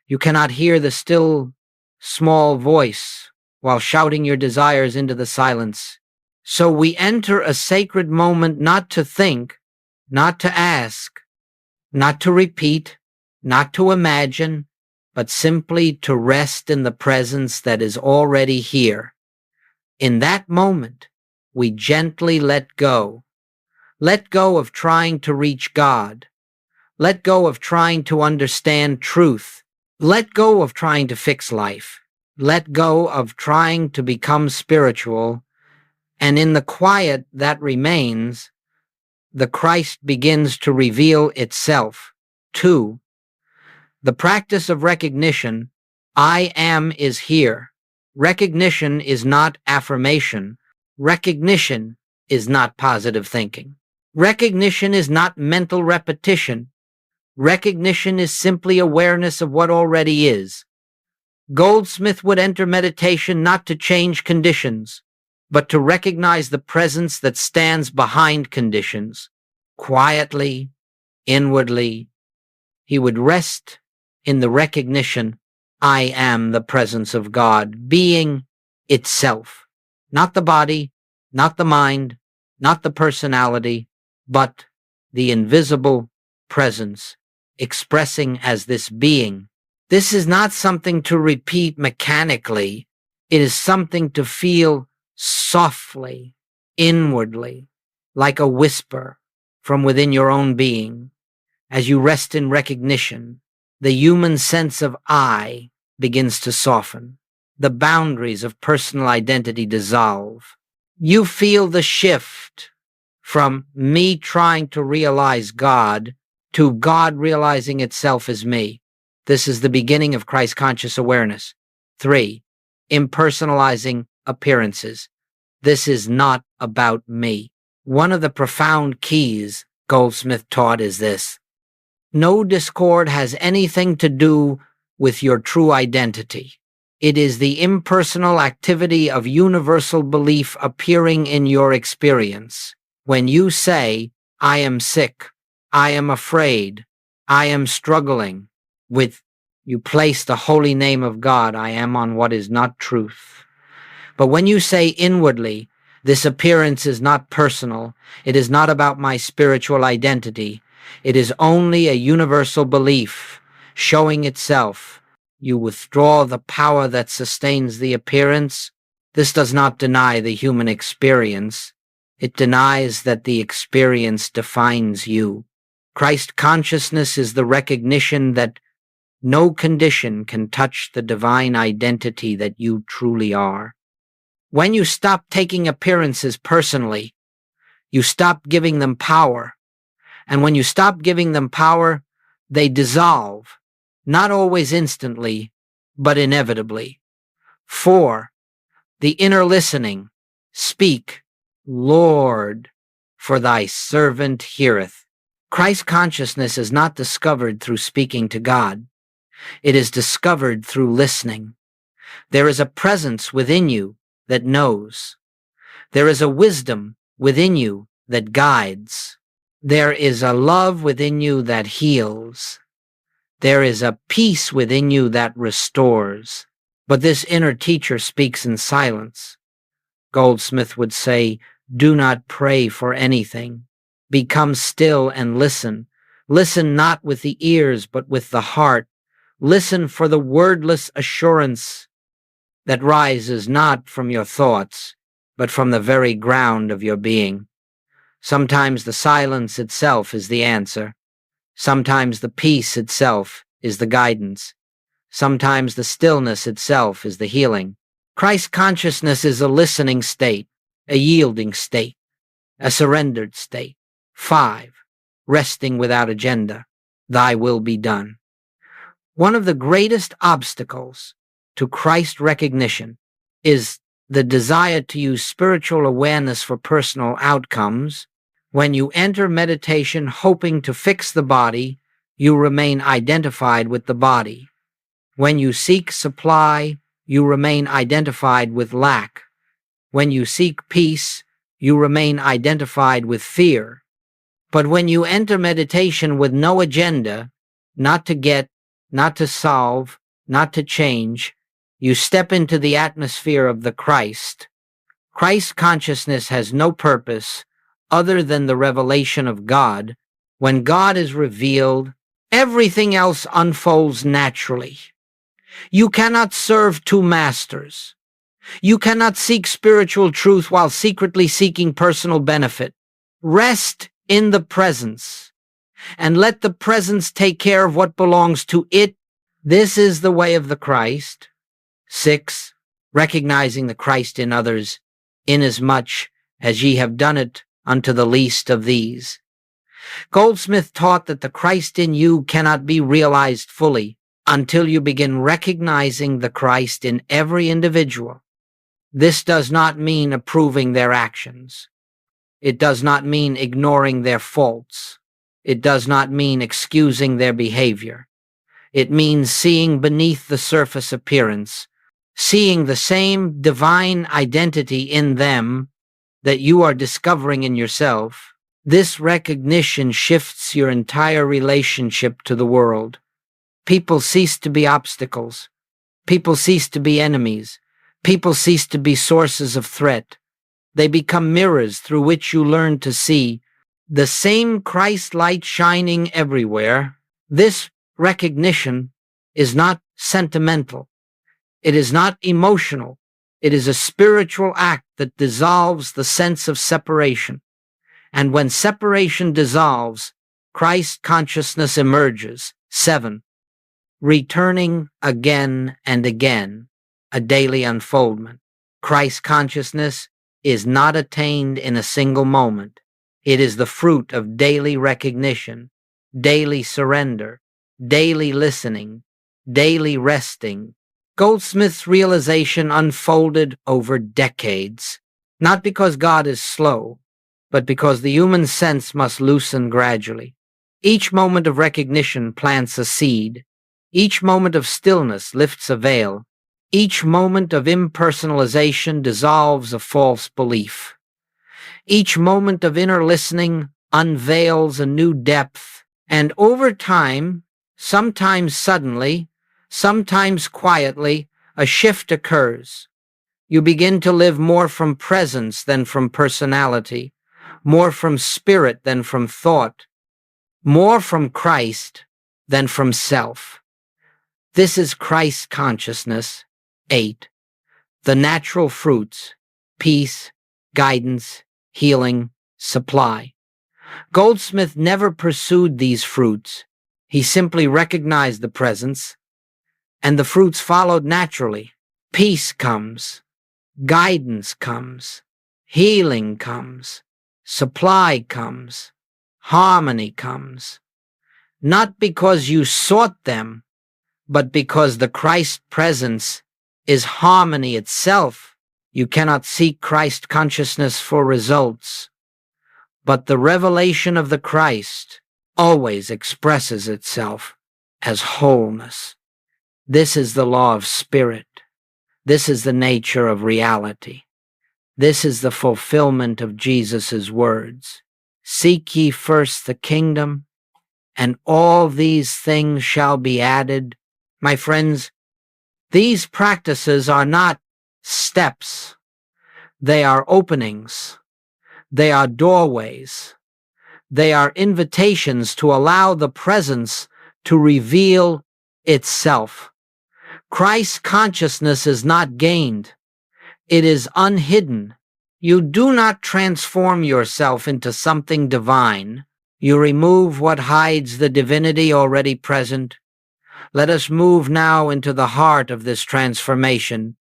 You cannot hear the still, small voice while shouting your desires into the silence. So we enter a sacred moment not to think, not to ask, not to repeat, not to imagine, but simply to rest in the presence that is already here. In that moment, we gently let go. Let go of trying to reach God. Let go of trying to understand truth. Let go of trying to fix life. Let go of trying to become spiritual. And in the quiet that remains, the Christ begins to reveal itself. 2. The practice of recognition. I am is here. Recognition is not affirmation. Recognition is not positive thinking. Recognition is not mental repetition. Recognition is simply awareness of what already is. Goldsmit would enter meditation not to change conditions, but to recognize the presence that stands behind conditions. Quietly, inwardly, he would rest in the recognition, I am the presence of God, being itself. Not the body, not the mind, not the personality, but the invisible presence, expressing as this being. This is not something to repeat mechanically. It is something to feel softly, inwardly, like a whisper from within your own being. As you rest in recognition, the human sense of I begins to soften. The boundaries of personal identity dissolve. You feel the shift from me trying to realize God to God realizing itself as me. This is the beginning of Christ conscious awareness. 3. Impersonalizing appearances. This is not about me. One of the profound keys Goldsmit taught is this. No discord has anything to do with your true identity. It is the impersonal activity of universal belief appearing in your experience. When you say, I am sick, I am afraid, I am struggling, with you place the holy name of God, I am, on what is not truth. But when you say inwardly, this appearance is not personal, it is not about my spiritual identity, it is only a universal belief showing itself. You withdraw the power that sustains the appearance. This does not deny the human experience. It denies that the experience defines you. Christ consciousness is the recognition that No condition can touch the divine identity that you truly are. When you stop taking appearances personally, you stop giving them power. And when you stop giving them power, they dissolve, not always instantly, but inevitably. 4. The inner listening. Speak, Lord, for thy servant heareth. Christ consciousness is not discovered through speaking to God. It is discovered through listening. There is a presence within you that knows. There is a wisdom within you that guides. There is a love within you that heals. There is a peace within you that restores. But this inner teacher speaks in silence. Goldsmit would say, do not pray for anything. Become still and listen. Listen not with the ears, but with the heart. Listen for the wordless assurance that rises not from your thoughts, but from the very ground of your being. Sometimes the silence itself is the answer. Sometimes the peace itself is the guidance. Sometimes the stillness itself is the healing. Christ consciousness is a listening state, a yielding state, a surrendered state. 5. Resting without agenda. Thy will be done. One of the greatest obstacles to Christ recognition is the desire to use spiritual awareness for personal outcomes. When you enter meditation hoping to fix the body, you remain identified with the body. When you seek supply, you remain identified with lack. When you seek peace, you remain identified with fear. But when you enter meditation with no agenda, not to get, not to solve, not to change, you step into the atmosphere of the Christ. Christ consciousness has no purpose other than the revelation of God. When God is revealed, everything else unfolds naturally. You cannot serve two masters. You cannot seek spiritual truth while secretly seeking personal benefit. Rest in the presence, and let the presence take care of what belongs to it. This is the way of the Christ. 6. Recognizing the Christ in others, inasmuch as ye have done it unto the least of these. Goldsmit taught that the Christ in you cannot be realized fully until you begin recognizing the Christ in every individual. This does not mean approving their actions. It does not mean ignoring their faults. It does not mean excusing their behavior. It means seeing beneath the surface appearance, seeing the same divine identity in them that you are discovering in yourself. This recognition shifts your entire relationship to the world. People cease to be obstacles. People cease to be enemies. People cease to be sources of threat. They become mirrors through which you learn to see the same Christ light shining everywhere. This recognition is not sentimental. It is not emotional. It is a spiritual act that dissolves the sense of separation. And when separation dissolves, Christ consciousness emerges. 7. Returning again and again, a daily unfoldment. Christ consciousness is not attained in a single moment. It is the fruit of daily recognition, daily surrender, daily listening, daily resting. Goldsmith's realization unfolded over decades, not because God is slow, but because the human sense must loosen gradually. Each moment of recognition plants a seed. Each moment of stillness lifts a veil. Each moment of impersonalization dissolves a false belief. Each moment of inner listening unveils a new depth, and over time, sometimes suddenly, sometimes quietly, a shift occurs. You begin to live more from presence than from personality, more from spirit than from thought, more from Christ than from self. This is Christ consciousness. 8. The natural fruits: peace, guidance, healing, supply. Goldsmit never pursued these fruits. He simply recognized the presence, and the fruits followed naturally. Peace comes, guidance comes, healing comes, supply comes, harmony comes. Not because you sought them, but because the Christ presence is harmony itself. You cannot seek Christ consciousness for results, but the revelation of the Christ always expresses itself as wholeness. This is the law of spirit. This is the nature of reality. This is the fulfillment of Jesus' words. Seek ye first the kingdom, and all these things shall be added. My friends, these practices are not steps. They are openings. They are doorways. They are invitations to allow the presence to reveal itself. Christ's consciousness is not gained. It is unhidden. You do not transform yourself into something divine. You remove what hides the divinity already present. Let us move now into the heart of this transformation,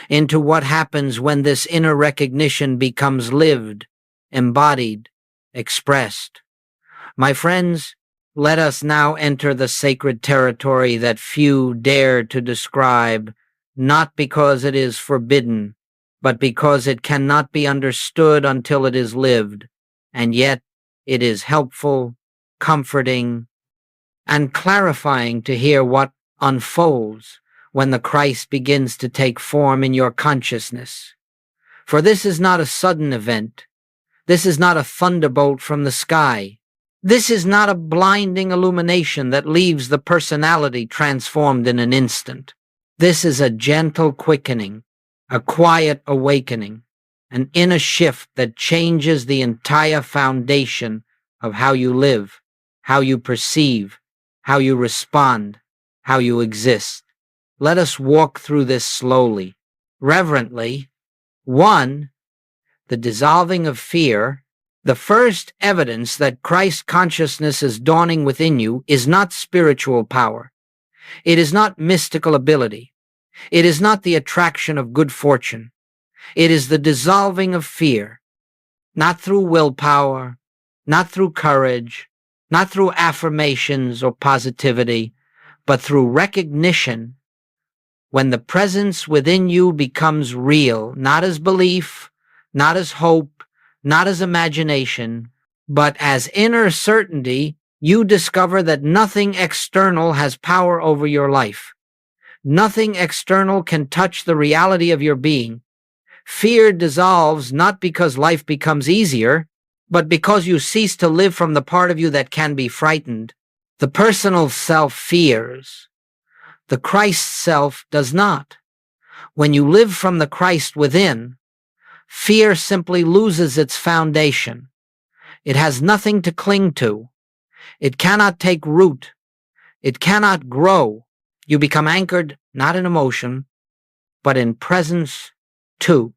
into what happens when this inner recognition becomes lived, embodied, expressed. My friends, let us now enter the sacred territory that few dare to describe, not because it is forbidden, but because it cannot be understood until it is lived, and yet it is helpful, comforting, and clarifying to hear what unfolds when the Christ begins to take form in your consciousness. For this is not a sudden event. This is not a thunderbolt from the sky. This is not a blinding illumination that leaves the personality transformed in an instant. This is a gentle quickening, a quiet awakening, an inner shift that changes the entire foundation of how you live, how you perceive, how you respond, how you exist. Let us walk through this slowly, reverently. 1. The dissolving of fear. The first evidence that Christ consciousness is dawning within you is not spiritual power. It is not mystical ability. It is not the attraction of good fortune. It is the dissolving of fear, not through willpower, not through courage, not through affirmations or positivity, but through recognition. When the presence within you becomes real, not as belief, not as hope, not as imagination, but as inner certainty, you discover that nothing external has power over your life. Nothing external can touch the reality of your being. Fear dissolves not because life becomes easier, but because you cease to live from the part of you that can be frightened. The personal self fears. The Christ self does not. When you live from the Christ within, fear simply loses its foundation. It has nothing to cling to. It cannot take root. It cannot grow. You become anchored not in emotion, but in presence too.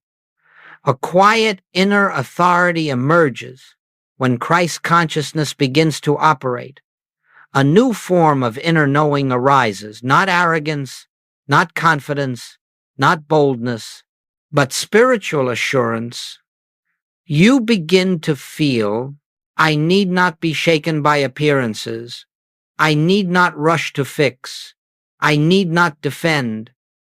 A quiet inner authority emerges when Christ consciousness begins to operate. A new form of inner knowing arises, not arrogance, not confidence, not boldness, but spiritual assurance. You begin to feel, I need not be shaken by appearances. I need not rush to fix. I need not defend.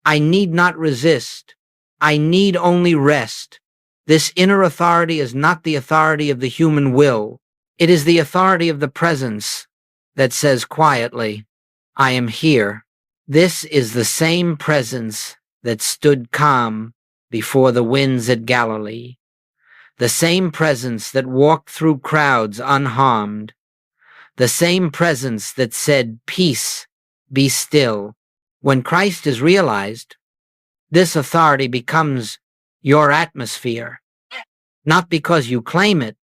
I need not resist. I need only rest. This inner authority is not the authority of the human will. It is the authority of the presence that says quietly, I am here. This is the same presence that stood calm before the winds at Galilee, the same presence that walked through crowds unharmed, the same presence that said, peace, be still. When Christ is realized, this authority becomes your atmosphere, not because you claim it,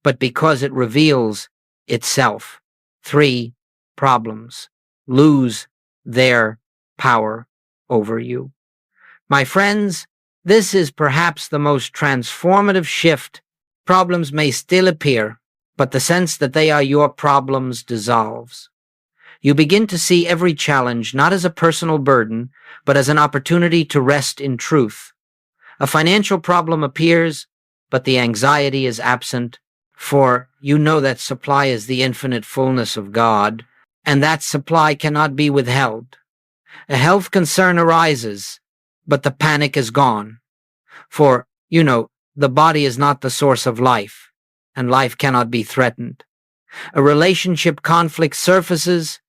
but because it reveals itself. 3. Problems lose their power over you. My friends, this is perhaps the most transformative shift. Problems may still appear, but the sense that they are your problems dissolves. You begin to see every challenge not as a personal burden, but as an opportunity to rest in truth. A financial problem appears, but the anxiety is absent, for you know that supply is the infinite fullness of God, and that supply cannot be withheld. A health concern arises, but the panic is gone, for you know the body is not the source of life, and life cannot be threatened. A relationship conflict surfaces,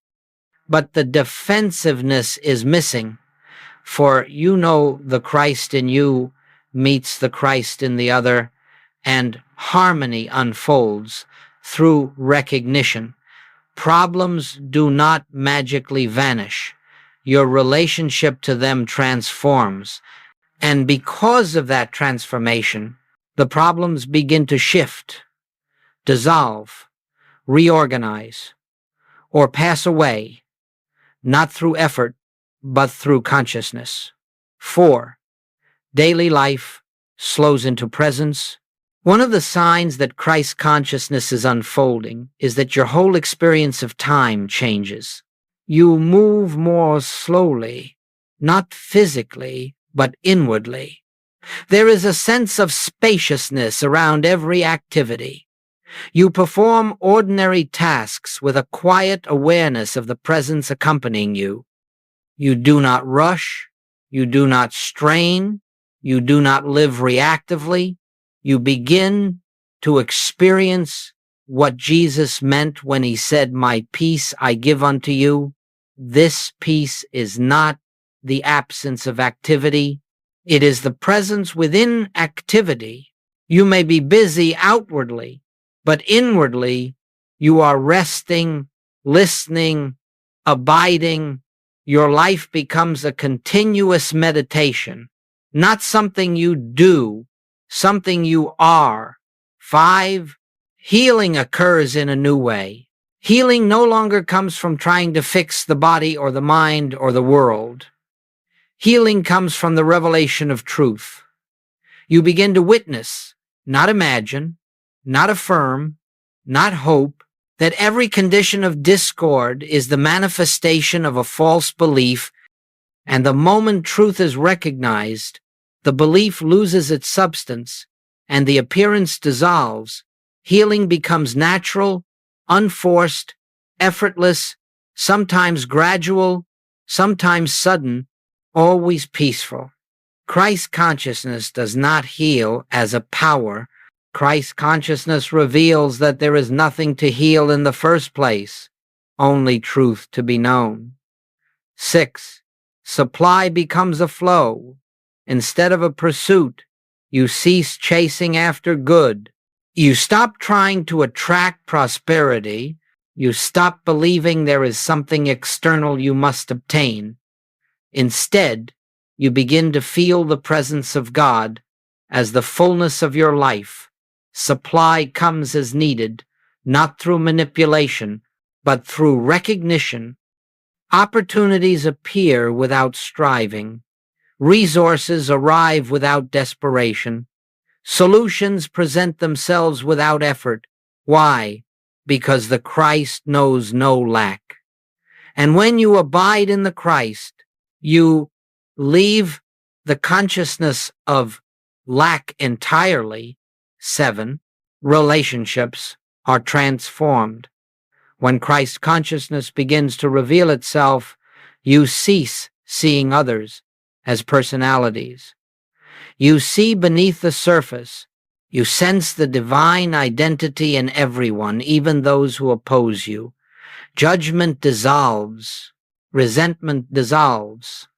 but the defensiveness is missing, for you know the Christ in you meets the Christ in the other, and harmony unfolds through recognition. Problems do not magically vanish. Your relationship to them transforms, and because of that transformation, the problems begin to shift, dissolve, reorganize, or pass away, not through effort, but through consciousness. 4. Daily life slows into presence. One of the signs that Christ consciousness is unfolding is that your whole experience of time changes. You move more slowly, not physically, but inwardly. There is a sense of spaciousness around every activity. You perform ordinary tasks with a quiet awareness of the presence accompanying you. You do not rush, you do not strain, you do not live reactively. You begin to experience what Jesus meant when he said, "My peace I give unto you." This peace is not the absence of activity. It is the presence within activity. You may be busy outwardly, but inwardly you are resting, listening, abiding. Your life becomes a continuous meditation, not something you do, something you are. 5. Healing occurs in a new way. Healing no longer comes from trying to fix the body or the mind or the world. Healing comes from the revelation of truth. You begin to witness, not imagine, not affirm, not hope, that every condition of discord is the manifestation of a false belief, and the moment truth is recognized, the belief loses its substance, and the appearance dissolves. Healing becomes natural, unforced, effortless, sometimes gradual, sometimes sudden, always peaceful. Christ consciousness does not heal as a power. Christ consciousness reveals that there is nothing to heal in the first place, only truth to be known. 6. Supply becomes a flow. Instead of a pursuit, you cease chasing after good. You stop trying to attract prosperity. You stop believing there is something external you must obtain. Instead, you begin to feel the presence of God as the fullness of your life. Supply comes as needed, not through manipulation, but through recognition. Opportunities appear without striving. Resources arrive without desperation. Solutions present themselves without effort. Why? Because the Christ knows no lack. And when you abide in the Christ, you leave the consciousness of lack entirely. 7. Relationships are transformed. When Christ consciousness begins to reveal itself, you cease seeing others as personalities. You see beneath the surface. You sense the divine identity in everyone, even those who oppose you. Judgment dissolves. Resentment dissolves.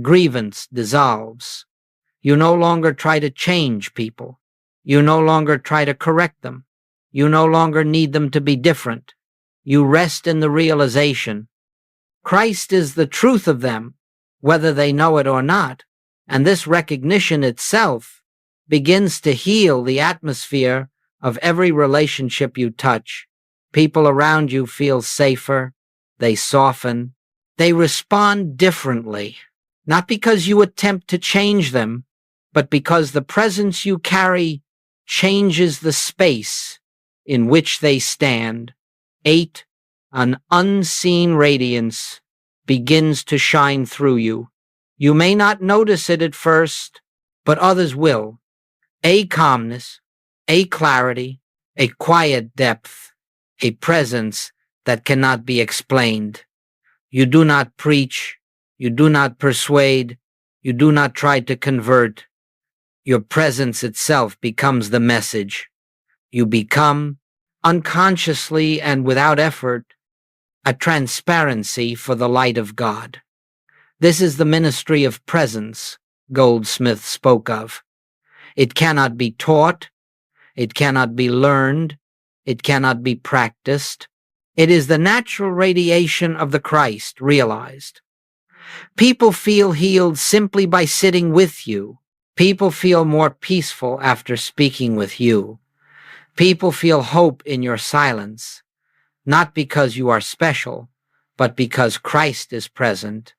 Grievance dissolves. You no longer try to change people. You no longer try to correct them. You no longer need them to be different. You rest in the realization Christ is the truth of them, whether they know it or not, and this recognition itself begins to heal the atmosphere of every relationship you touch. People around you feel safer, they soften, they respond differently, not because you attempt to change them, but because the presence you carry changes the space in which they stand. 8. An unseen radiance begins to shine through you. You may not notice it at first, but others will. A calmness, a clarity, a quiet depth, a presence that cannot be explained. You do not preach, you do not persuade, you do not try to convert. Your presence itself becomes the message. You become, unconsciously and without effort, a transparency for the light of God. This is the ministry of presence Goldsmit spoke of. It cannot be taught, it cannot be learned, it cannot be practiced. It is the natural radiation of the Christ realized. People feel healed simply by sitting with you. People feel more peaceful after speaking with you. People feel hope in your silence, not because you are special, but because Christ is present,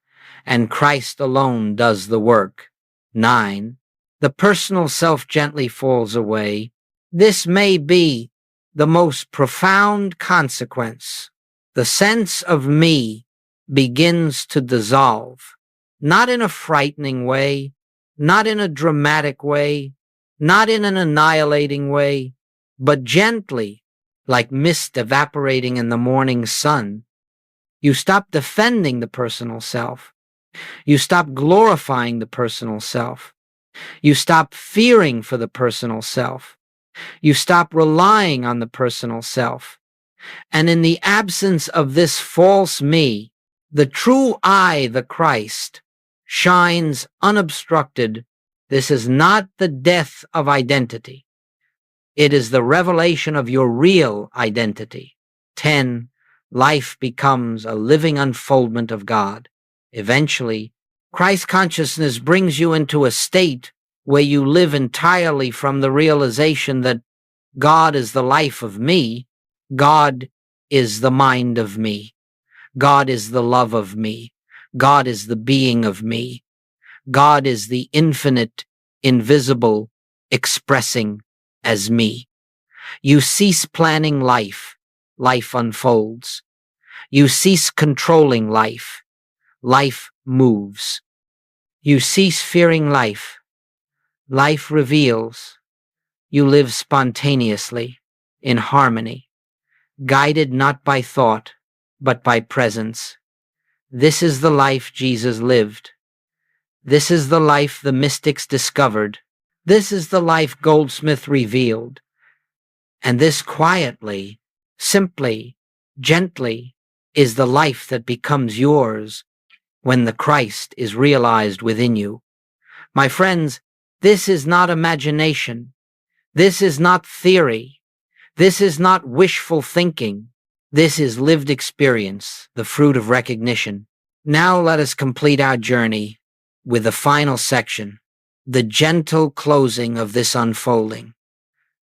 and Christ alone does the work. 9. The personal self gently falls away. This may be the most profound consequence. The sense of me begins to dissolve, not in a frightening way, not in a dramatic way, not in an annihilating way, but gently, like mist evaporating in the morning sun. You stop defending the personal self. You stop glorifying the personal self. You stop fearing for the personal self. You stop relying on the personal self. And in the absence of this false me, the true I, the Christ, shines unobstructed. This is not the death of identity. It is the revelation of your real identity. 10. Life becomes a living unfoldment of God. Eventually, Christ consciousness brings you into a state where you live entirely from the realization that God is the life of me, God is the mind of me, God is the love of me, God is the being of me, God is the infinite, invisible, expressing as me. You cease planning life, life unfolds. You cease controlling life, life moves. You cease fearing life, life reveals. You live spontaneously, in harmony, guided not by thought, but by presence. This is the life Jesus lived. This is the life the mystics discovered. This is the life Goldsmit revealed. And this quietly, simply, gently, is the life that becomes yours when the Christ is realized within you. My friends, this is not imagination. This is not theory. This is not wishful thinking. This is lived experience, the fruit of recognition. Now let us complete our journey with the final section, the gentle closing of this unfolding.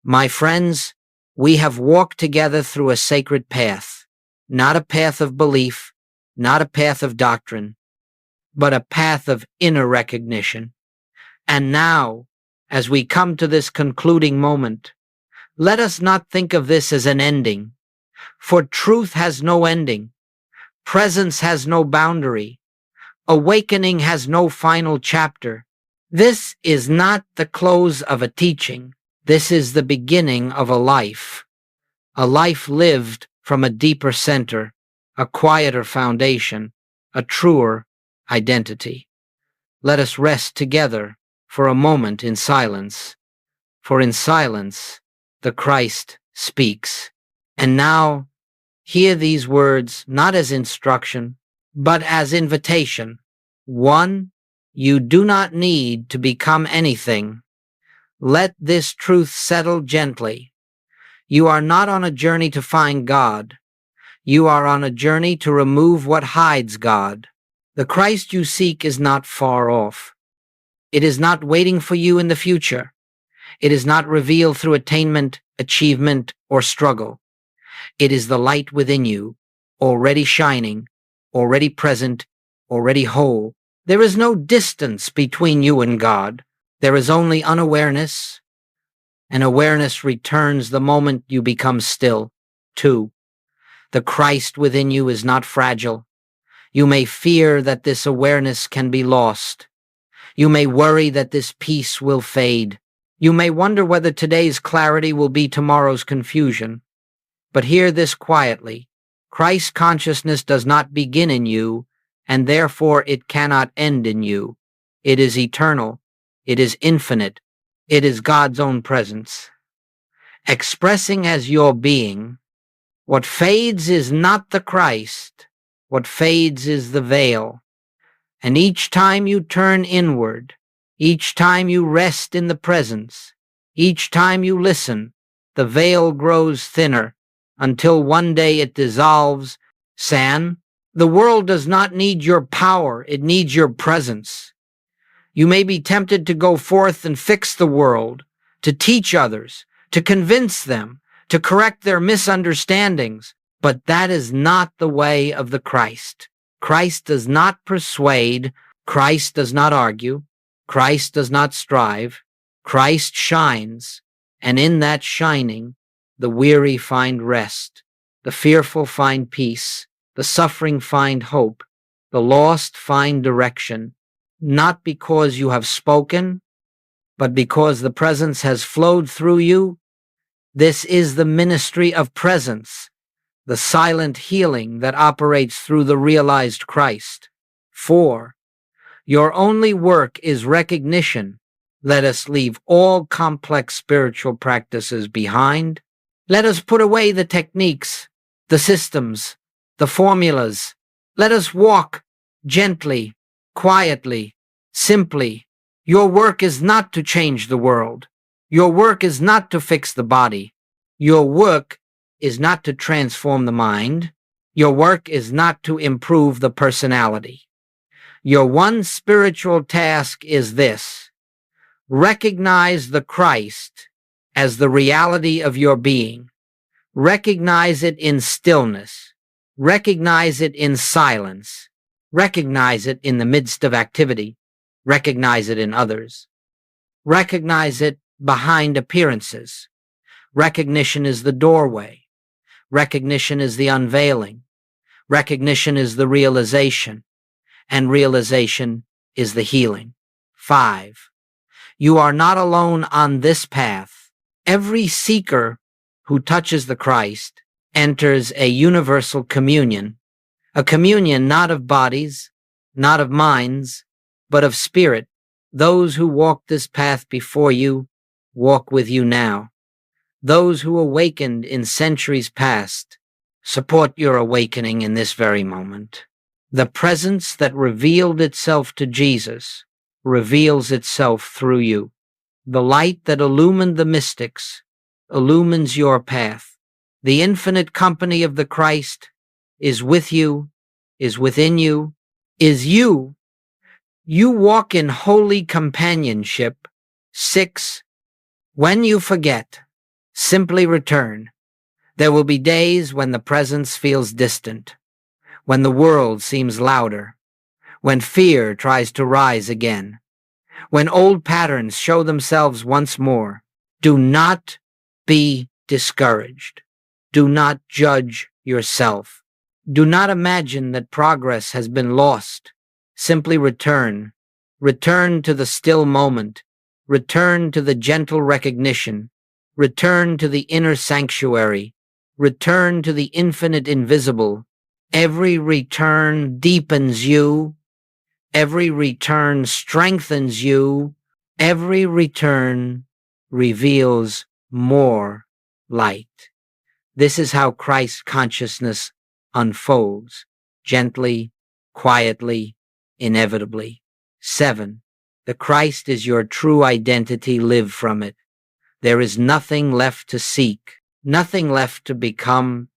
My friends, we have walked together through a sacred path, not a path of belief, not a path of doctrine, but a path of inner recognition. And now, as we come to this concluding moment, let us not think of this as an ending, for truth has no ending, presence has no boundary, awakening has no final chapter. This is not the close of a teaching. This is the beginning of a life lived from a deeper center, a quieter foundation, a truer identity. Let us rest together for a moment in silence, for in silence the Christ speaks. And now, hear these words not as instruction, but as invitation. 1. You do not need to become anything. Let this truth settle gently. You are not on a journey to find God. You are on a journey to remove what hides God. The Christ you seek is not far off. It is not waiting for you in the future. It is not revealed through attainment, achievement, or struggle. It is the light within you, already shining, already present, already whole. There is no distance between you and God. There is only unawareness, and awareness returns the moment you become still. 2. The Christ within you is not fragile. You may fear that this awareness can be lost. You may worry that this peace will fade. You may wonder whether today's clarity will be tomorrow's confusion. But hear this quietly. Christ consciousness does not begin in you, and therefore it cannot end in you. It is eternal. It is infinite. It is God's own presence. Expressing as your being, what fades is not the Christ. What fades is the veil. And each time you turn inward, each time you rest in the presence, each time you listen, the veil grows thinner until one day it dissolves. San, the world does not need your power, it needs your presence. You may be tempted to go forth and fix the world, to teach others, to convince them, to correct their misunderstandings, but that is not the way of the Christ. Christ does not persuade, Christ does not argue, Christ does not strive, Christ shines, and in that shining, the weary find rest, the fearful find peace, the suffering find hope, the lost find direction, not because you have spoken, but because the presence has flowed through you. This is the ministry of presence, the silent healing that operates through the realized Christ. 4. Your only work is recognition. Let us leave all complex spiritual practices behind. Let us put away the techniques, the systems, the formulas. Let us walk gently, quietly, simply. Your work is not to change the world. Your work is not to fix the body. Your work is not to transform the mind. Your work is not to improve the personality. Your one spiritual task is this: recognize the Christ as the reality of your being. Recognize it in stillness. Recognize it in silence. Recognize it in the midst of activity. Recognize it in others. Recognize it behind appearances. Recognition is the doorway. Recognition is the unveiling. Recognition is the realization. And realization is the healing. 5. You are not alone on this path. Every seeker who touches the Christ enters a universal communion, a communion not of bodies, not of minds, but of spirit. Those who walked this path before you walk with you now. Those who awakened in centuries past support your awakening in this very moment. The presence that revealed itself to Jesus reveals itself through you. The light that illumined the mystics illumines your path. The infinite company of the Christ is with you, is within you, is you. You walk in holy companionship. 6. When you forget, simply return. There will be days when the presence feels distant, when the world seems louder, when fear tries to rise again, when old patterns show themselves once more. Do not be discouraged. Do not judge yourself. Do not imagine that progress has been lost. Simply return. Return to the still moment. Return to the gentle recognition. Return to the inner sanctuary. Return to the infinite invisible. Every return deepens you. Every return strengthens you. Every return reveals more light. This is how Christ consciousness unfolds, gently, quietly, inevitably. 7. The Christ is your true identity. Live from it. There is nothing left to seek, nothing left to become,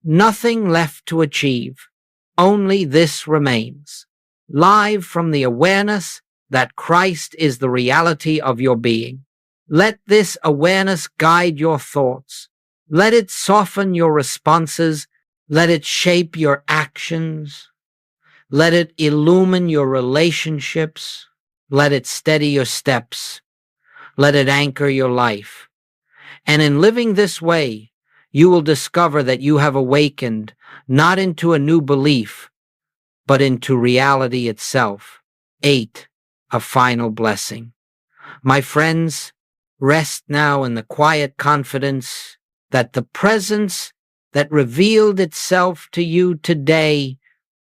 nothing left to achieve. Only this remains. Live from the awareness that Christ is the reality of your being. Let this awareness guide your thoughts. Let it soften your responses. Let it shape your actions. Let it illumine your relationships. Let it steady your steps. Let it anchor your life. And in living this way, you will discover that you have awakened not into a new belief, but into reality itself. 8. A final blessing. My friends, rest now in the quiet confidence that the presence that revealed itself to you today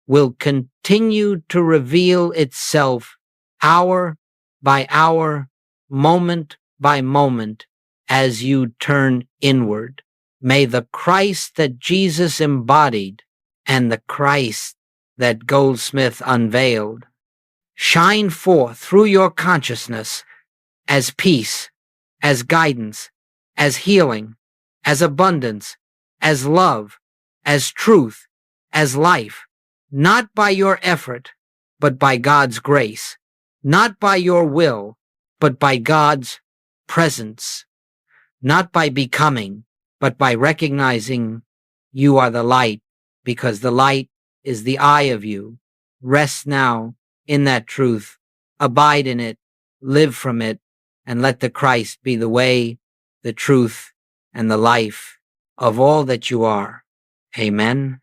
will continue to reveal itself hour by hour, moment by moment, as you turn inward. May the Christ that Jesus embodied and the Christ that Goldsmit unveiled shine forth through your consciousness as peace, as guidance, as healing, as abundance, as love, as truth, as life, not by your effort, but by God's grace, not by your will, but by God's presence, not by becoming, but by recognizing you are the light, because the light is the eye of you. Rest now in that truth, abide in it, live from it, and let the Christ be the way, the truth, and the life of all that you are. Amen.